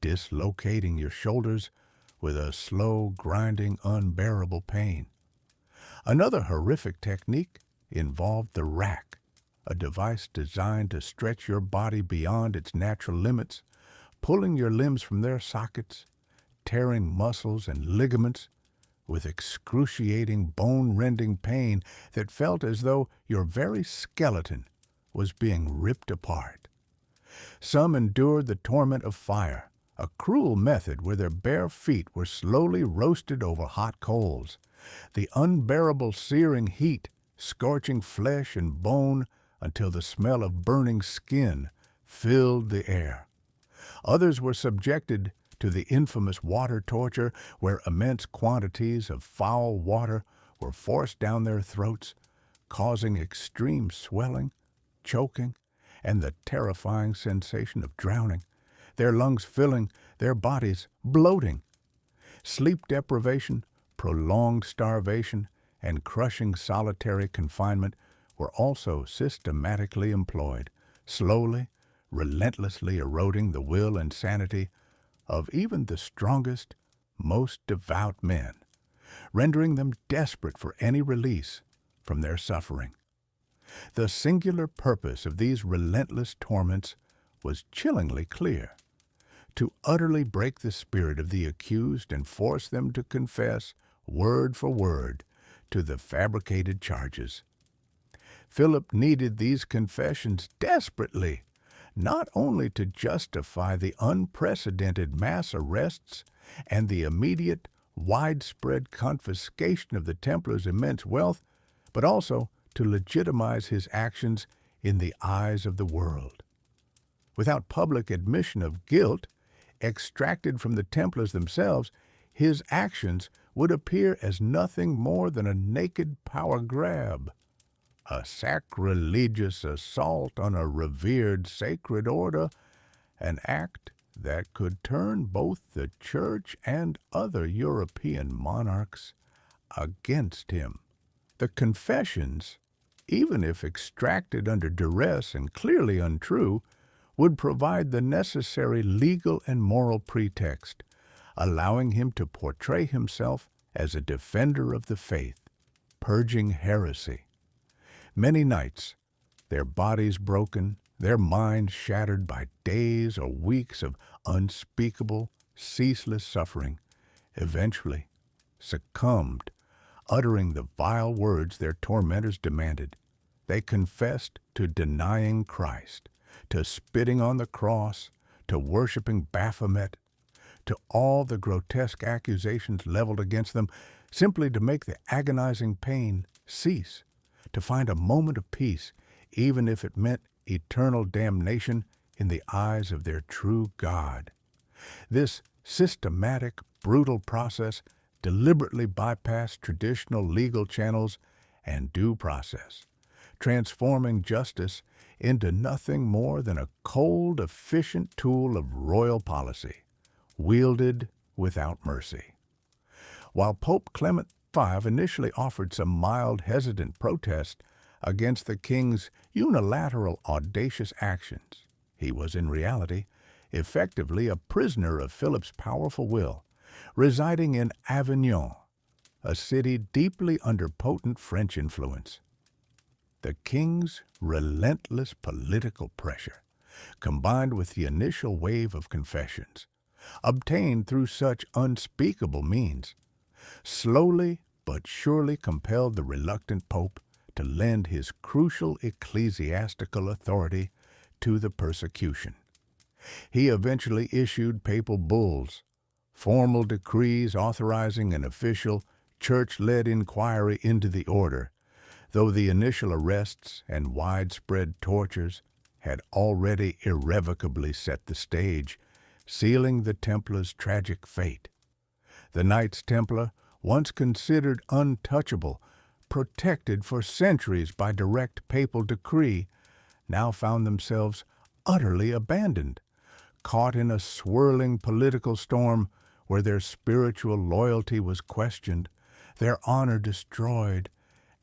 dislocating your shoulders with a slow, grinding, unbearable pain. Another horrific technique involved the rack, a device designed to stretch your body beyond its natural limits, pulling your limbs from their sockets, tearing muscles and ligaments with excruciating, bone-rending pain that felt as though your very skeleton was being ripped apart. Some endured the torment of fire, a cruel method where their bare feet were slowly roasted over hot coals, the unbearable searing heat scorching flesh and bone until the smell of burning skin filled the air. Others were subjected to the infamous water torture, where immense quantities of foul water were forced down their throats, causing extreme swelling, choking, and the terrifying sensation of drowning, their lungs filling, their bodies bloating. Sleep deprivation, prolonged starvation, and crushing solitary confinement were also systematically employed, slowly, relentlessly eroding the will and sanity of even the strongest, most devout men, rendering them desperate for any release from their suffering. The singular purpose of these relentless torments was chillingly clear: to utterly break the spirit of the accused and force them to confess, word for word, to the fabricated charges. Philip needed these confessions desperately, not only to justify the unprecedented mass arrests and the immediate, widespread confiscation of the Templars' immense wealth, but also to legitimize his actions in the eyes of the world. Without public admission of guilt, extracted from the Templars themselves, his actions would appear as nothing more than a naked power grab, a sacrilegious assault on a revered sacred order, an act that could turn both the Church and other European monarchs against him. The confessions, even if extracted under duress and clearly untrue, would provide the necessary legal and moral pretext, allowing him to portray himself as a defender of the faith, purging heresy. Many knights, their bodies broken, their minds shattered by days or weeks of unspeakable, ceaseless suffering, eventually succumbed, uttering the vile words their tormentors demanded. They confessed to denying Christ, to spitting on the cross, to worshiping Baphomet, to all the grotesque accusations leveled against them, simply to make the agonizing pain cease, to find a moment of peace, even if it meant eternal damnation in the eyes of their true God. This systematic, brutal process deliberately bypassed traditional legal channels and due process, transforming justice into nothing more than a cold, efficient tool of royal policy, wielded without mercy. While Pope Clement V initially offered some mild, hesitant protest against the king's unilateral, audacious actions, he was in reality effectively a prisoner of Philip's powerful will, residing in Avignon, a city deeply under potent French influence. The king's relentless political pressure, combined with the initial wave of confessions, obtained through such unspeakable means, slowly but surely compelled the reluctant pope to lend his crucial ecclesiastical authority to the persecution. He eventually issued papal bulls, formal decrees authorizing an official, church-led inquiry into the order, though the initial arrests and widespread tortures had already irrevocably set the stage, sealing the Templars' tragic fate. The Knights Templar, once considered untouchable, protected for centuries by direct papal decree, now found themselves utterly abandoned, caught in a swirling political storm where their spiritual loyalty was questioned, their honor destroyed,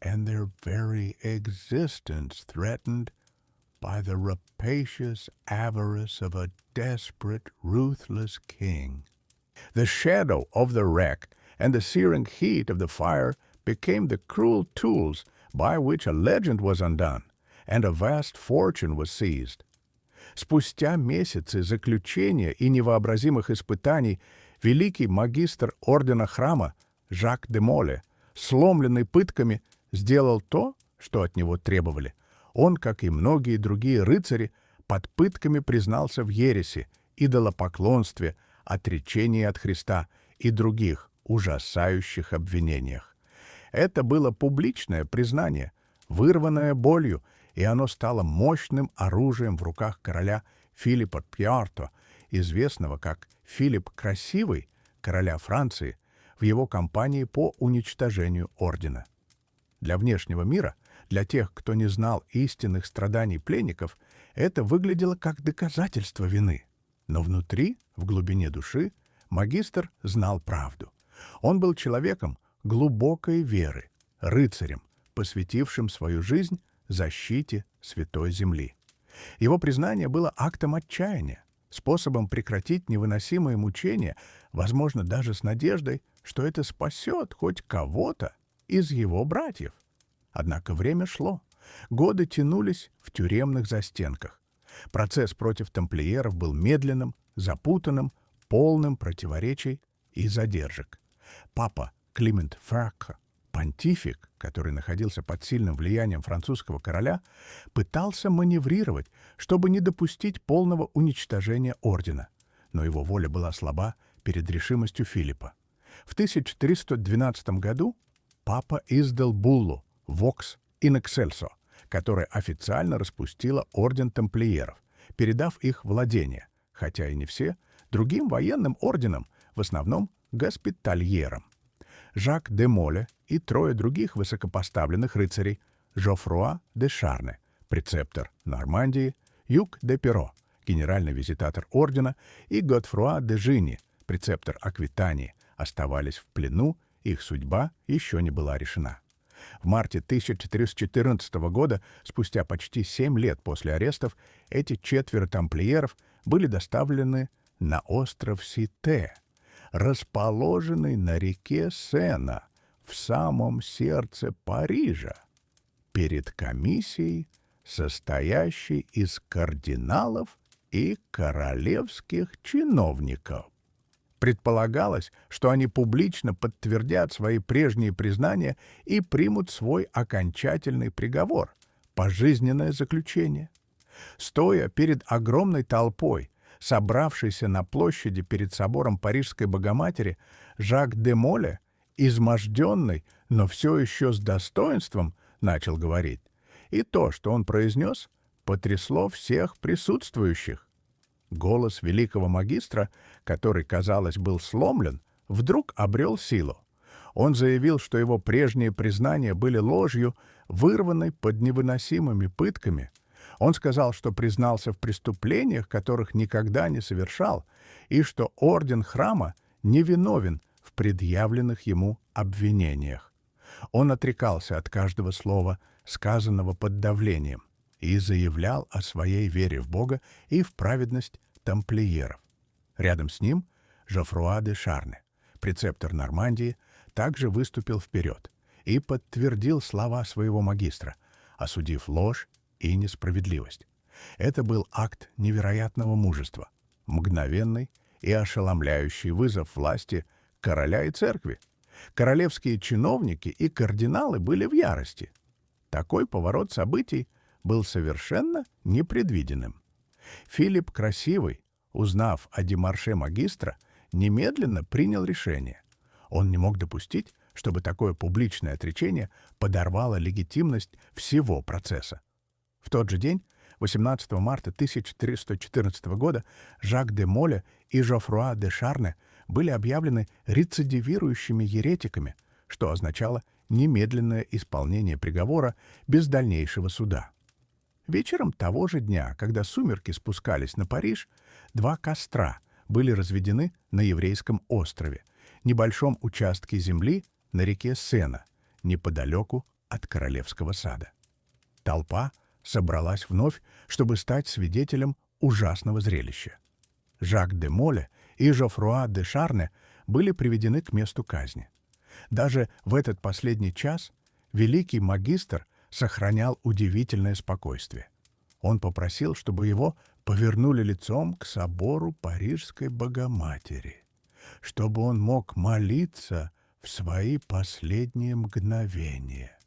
and their very existence threatened by the rapacious avarice of a desperate, ruthless king. The shadow of the wreck and the searing heat of the fire became the cruel tools by which a legend was undone and a vast fortune was seized. Спустя месяцы заключения и невообразимых испытаний великий магистр ордена храма Жак де Моле, сломленный пытками, сделал то, что от него требовали. Он, как и многие другие рыцари, под пытками признался в ереси, идолопоклонстве, отречении от Христа и других ужасающих обвинениях. Это было публичное признание, вырванное болью, и оно стало мощным оружием в руках короля Филиппа V, известного как Филипп Красивый, короля Франции, в его кампании по уничтожению ордена. Для внешнего мира, для тех, кто не знал истинных страданий пленников, это выглядело как доказательство вины. Но внутри, в глубине души, магистр знал правду. Он был человеком глубокой веры, рыцарем, посвятившим свою жизнь защите Святой Земли. Его признание было актом отчаяния, способом прекратить невыносимые мучения, возможно, даже с надеждой, что это спасет хоть кого-то из его братьев. Однако время шло. Годы тянулись в тюремных застенках. Процесс против тамплиеров был медленным, запутанным, полным противоречий и задержек. Папа Климент Ферка, понтифик, который находился под сильным влиянием французского короля, пытался маневрировать, чтобы не допустить полного уничтожения ордена, но его воля была слаба перед решимостью Филиппа. В 1312 году папа издал буллу «Vox in excelso», которая официально распустила орден тамплиеров, передав их владения, хотя и не все, другим военным орденам, в основном госпитальерам. Жак де Моле и трое других высокопоставленных рыцарей: Жофруа де Шарне, прецептор Нормандии, Юг де Перо, генеральный визитатор ордена, и Готфруа де Жини, прецептор Аквитании, оставались в плену, их судьба еще не была решена. В марте 1414 года, спустя почти 7 лет после арестов, эти 4 тамплиеров были доставлены на остров Сите, расположенный на реке Сена, в самом сердце Парижа, перед комиссией, состоящей из кардиналов и королевских чиновников. Предполагалось, что они публично подтвердят свои прежние признания и примут свой окончательный приговор — пожизненное заключение. Стоя перед огромной толпой, собравшейся на площади перед собором Парижской Богоматери, Жак де Моле, изможденный, но все еще с достоинством, начал говорить. И то, что он произнес, потрясло всех присутствующих. Голос великого магистра, который, казалось, был сломлен, вдруг обрел силу. Он заявил, что его прежние признания были ложью, вырванной под невыносимыми пытками. Он сказал, что признался в преступлениях, которых никогда не совершал, и что орден храма невиновен в предъявленных ему обвинениях. Он отрекался от каждого слова, сказанного под давлением, и заявлял о своей вере в Бога и в праведность тамплиеров. Рядом с ним Жофруа де Шарне, прецептор Нормандии, также выступил вперед и подтвердил слова своего магистра, осудив ложь и несправедливость. Это был акт невероятного мужества, мгновенный и ошеломляющий вызов власти короля и церкви. Королевские чиновники и кардиналы были в ярости. Такой поворот событий был совершенно непредвиденным. Филипп Красивый, узнав о демарше магистра, немедленно принял решение. Он не мог допустить, чтобы такое публичное отречение подорвало легитимность всего процесса. В тот же день, 18 марта 1414 года, Жак де Моле и Жофруа де Шарне были объявлены рецидивирующими еретиками, что означало немедленное исполнение приговора без дальнейшего суда. Вечером того же дня, когда сумерки спускались на Париж, 2 костра были разведены на еврейском острове, небольшом участке земли на реке Сена, неподалеку от Королевского сада. Толпа собралась вновь, чтобы стать свидетелем ужасного зрелища. Жак де Моле и Жофруа де Шарне были приведены к месту казни. Даже в этот последний час великий магистр сохранял удивительное спокойствие. Он попросил, чтобы его повернули лицом к собору Парижской Богоматери, чтобы он мог молиться в свои последние мгновения.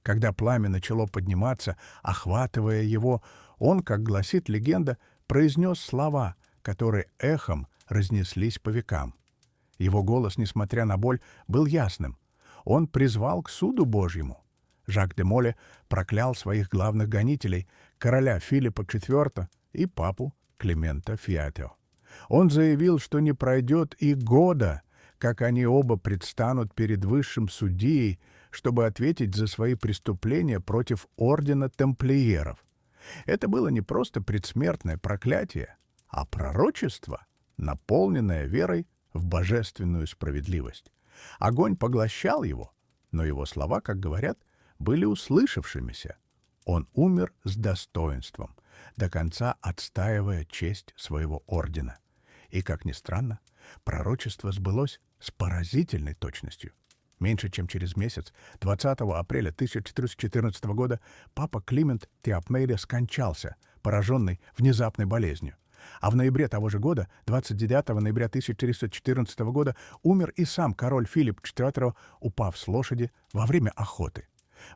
Когда пламя начало подниматься, охватывая его, он, как гласит легенда, произнес слова, которые эхом разнеслись по векам. Его голос, несмотря на боль, был ясным. Он призвал к суду Божьему. Жак де Моле проклял своих главных гонителей, короля Филиппа IV и папу Климента Фиатео. Он заявил, что не пройдет и года, как они оба предстанут перед высшим судьей, чтобы ответить за свои преступления против ордена тамплиеров. Это было не просто предсмертное проклятие, а пророчество, наполненное верой в божественную справедливость. Огонь поглощал его, но его слова, как говорят, были услышавшимися. Он умер с достоинством, до конца отстаивая честь своего ордена. И, как ни странно, пророчество сбылось с поразительной точностью. Меньше чем через месяц, 20 апреля 1414 года, папа Климент Теопмейде скончался, пораженный внезапной болезнью. А в ноябре того же года, 29 ноября 1414 года, умер и сам король Филипп IV, упав с лошади во время охоты.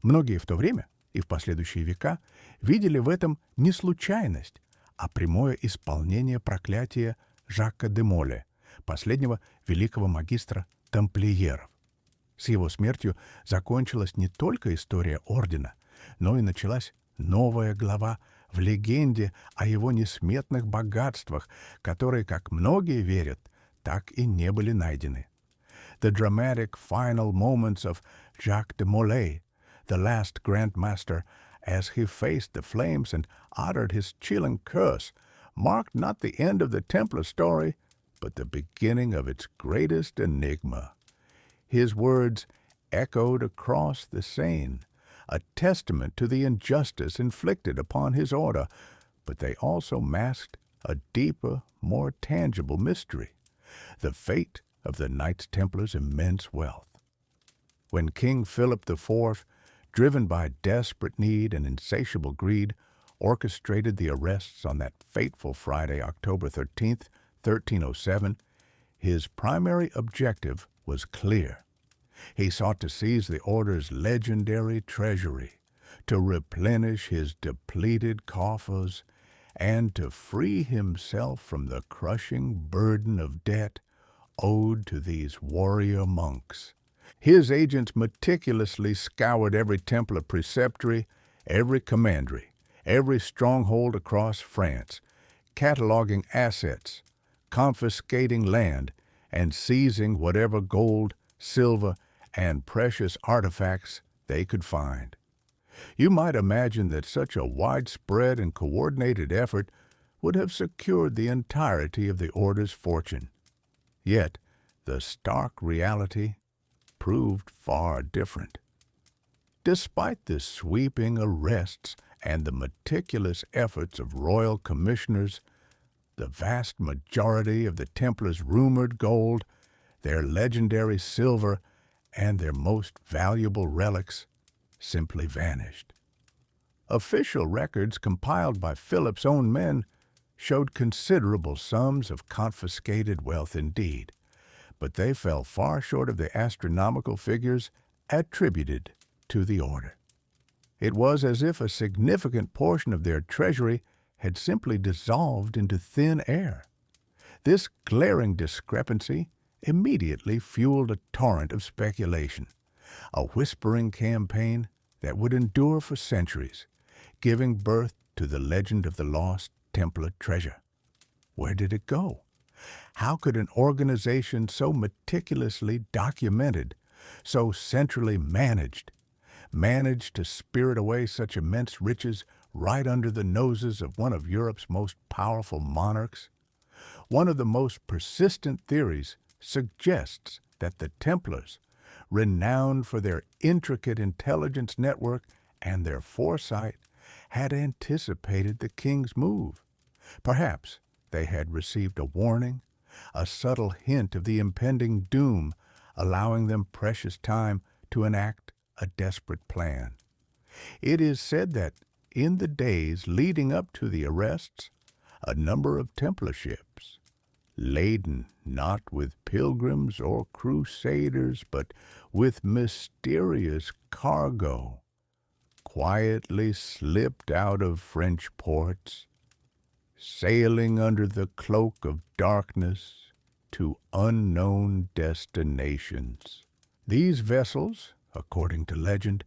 Многие в то время и в последующие века видели в этом не случайность, а прямое исполнение проклятия Жака де Моле, последнего великого магистра тамплиеров. С его смертью закончилась не только история ордена, но и началась новая глава в легенде о его несметных богатствах, которые, как многие верят, так и не были найдены. The dramatic final moments of Jacques de Molay, the last Grand Master, as he faced the flames and uttered his chilling curse, marked not the end of the Templar story, but the beginning of its greatest enigma. His words echoed across the Seine, a testament to the injustice inflicted upon his order, but they also masked a deeper, more tangible mystery, the fate of the Knights Templar's immense wealth. When King Philip IV, driven by desperate need and insatiable greed, orchestrated the arrests on that fateful Friday, October 13th, 1307, his primary objective was clear. He sought to seize the order's legendary treasury, to replenish his depleted coffers, and to free himself from the crushing burden of debt owed to these warrior monks. His agents meticulously scoured every Templar preceptory, every commandery, every stronghold across France, cataloging assets, confiscating land, and seizing whatever gold, silver, and precious artifacts they could find. You might imagine that such a widespread and coordinated effort would have secured the entirety of the order's fortune. Yet, the stark reality proved far different. Despite the sweeping arrests and the meticulous efforts of royal commissioners, the vast majority of the Templars' rumored gold, their legendary silver, and their most valuable relics simply vanished. Official records compiled by Philip's own men showed considerable sums of confiscated wealth indeed, but they fell far short of the astronomical figures attributed to the order. It was as if a significant portion of their treasury had simply dissolved into thin air. This glaring discrepancy immediately fueled a torrent of speculation, a whispering campaign that would endure for centuries, giving birth to the legend of the lost Templar treasure. Where did it go? How could an organization so meticulously documented, so centrally managed to spirit away such immense riches right under the noses of one of Europe's most powerful monarchs? One of the most persistent theories suggests that the Templars, renowned for their intricate intelligence network and their foresight, had anticipated the king's move. Perhaps they had received a warning, a subtle hint of the impending doom, allowing them precious time to enact a desperate plan. It is said that in the days leading up to the arrests, a number of Templar ships, laden not with pilgrims or crusaders, but with mysterious cargo, quietly slipped out of French ports, sailing under the cloak of darkness to unknown destinations. These vessels, according to legend,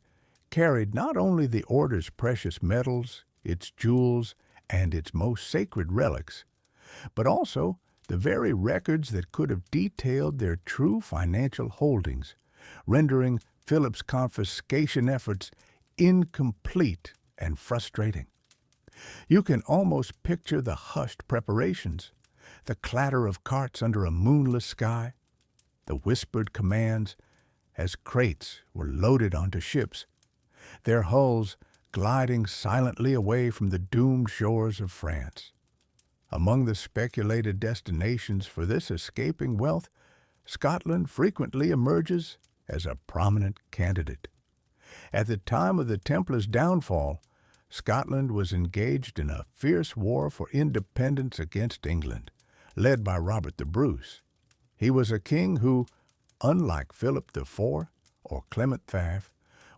carried not only the order's precious metals, its jewels, and its most sacred relics, but also the very records that could have detailed their true financial holdings, rendering Philip's confiscation efforts incomplete and frustrating. You can almost picture the hushed preparations, the clatter of carts under a moonless sky, the whispered commands as crates were loaded onto ships, their hulls gliding silently away from the doomed shores of France. Among the speculated destinations for this escaping wealth, Scotland frequently emerges as a prominent candidate. At the time of the Templars' downfall, Scotland was engaged in a fierce war for independence against England, led by Robert the Bruce. He was a king who, unlike Philip IV or Clement V,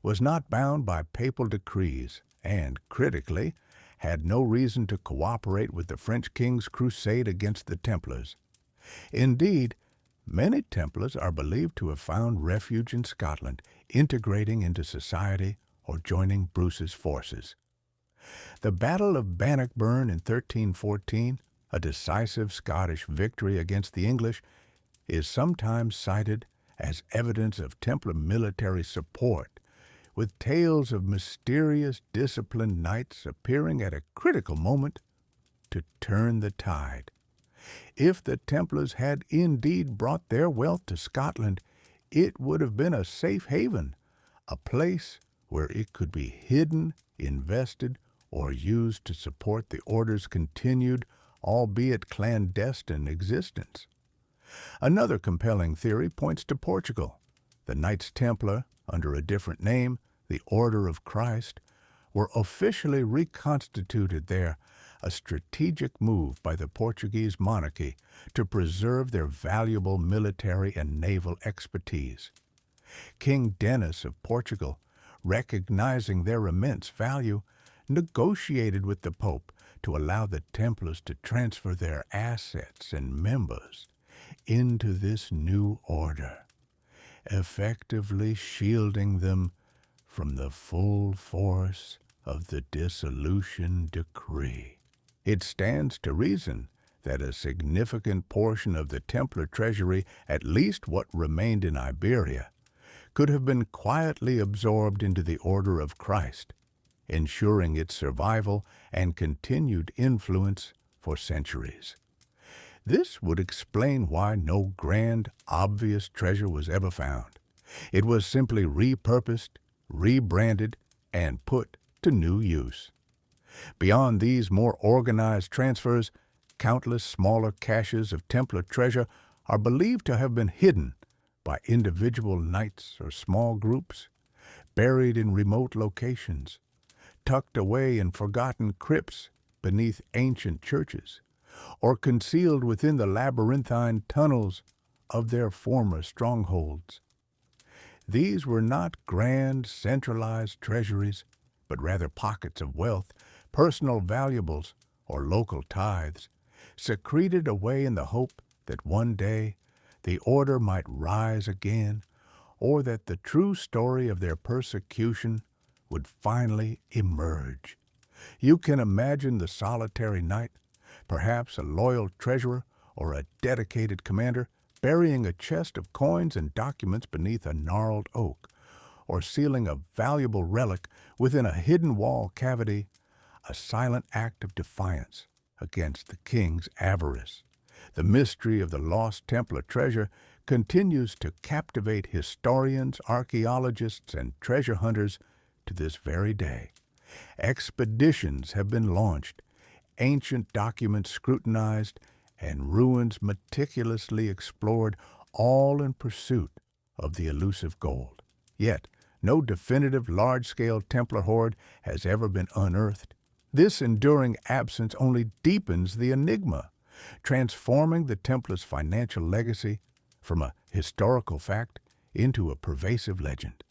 was not bound by papal decrees and, critically, had no reason to cooperate with the French king's crusade against the Templars. Indeed, many Templars are believed to have found refuge in Scotland, integrating into society or joining Bruce's forces. The Battle of Bannockburn in 1314, a decisive Scottish victory against the English, is sometimes cited as evidence of Templar military support, with tales of mysterious disciplined knights appearing at a critical moment to turn the tide. If the Templars had indeed brought their wealth to Scotland, it would have been a safe haven, a place where it could be hidden, invested, or used to support the order's continued, albeit clandestine, existence. Another compelling theory points to Portugal. The Knights Templar, under a different name, the Order of Christ, were officially reconstituted there, a strategic move by the Portuguese monarchy to preserve their valuable military and naval expertise. King Denis of Portugal, recognizing their immense value, negotiated with the Pope to allow the Templars to transfer their assets and members into this new order, effectively shielding them from the full force of the dissolution decree. It stands to reason that a significant portion of the Templar treasury, at least what remained in Iberia, could have been quietly absorbed into the Order of Christ, ensuring its survival and continued influence for centuries. This would explain why no grand, obvious treasure was ever found. It was simply repurposed, rebranded, and put to new use. Beyond these more organized transfers, countless smaller caches of Templar treasure are believed to have been hidden by individual knights or small groups, buried in remote locations, tucked away in forgotten crypts beneath ancient churches, or concealed within the labyrinthine tunnels of their former strongholds. These were not grand, centralized treasuries, but rather pockets of wealth, personal valuables, or local tithes, secreted away in the hope that one day the order might rise again, or that the true story of their persecution would finally emerge. You can imagine the solitary knight, perhaps a loyal treasurer or a dedicated commander, burying a chest of coins and documents beneath a gnarled oak, or sealing a valuable relic within a hidden wall cavity, a silent act of defiance against the king's avarice. The mystery of the lost Templar treasure continues to captivate historians, archaeologists, and treasure hunters to this very day. Expeditions have been launched, ancient documents scrutinized, and ruins meticulously explored, all in pursuit of the elusive gold. Yet, no definitive large-scale Templar hoard has ever been unearthed. This enduring absence only deepens the enigma, transforming the Templars' financial legacy from a historical fact into a pervasive legend.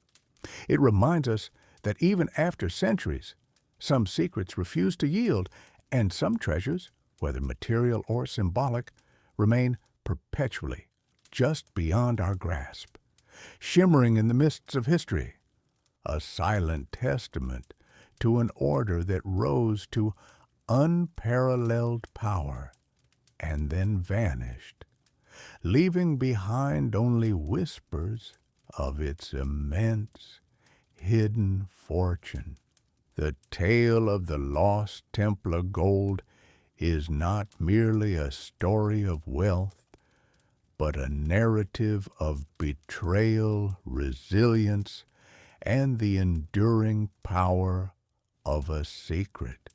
It reminds us that even after centuries, some secrets refuse to yield, and some treasures, whether material or symbolic, remain perpetually just beyond our grasp, shimmering in the mists of history, a silent testament to an order that rose to unparalleled power and then vanished, leaving behind only whispers of its immense hidden fortune. The tale of the lost Templar gold is not merely a story of wealth, but a narrative of betrayal, resilience, and the enduring power of a secret.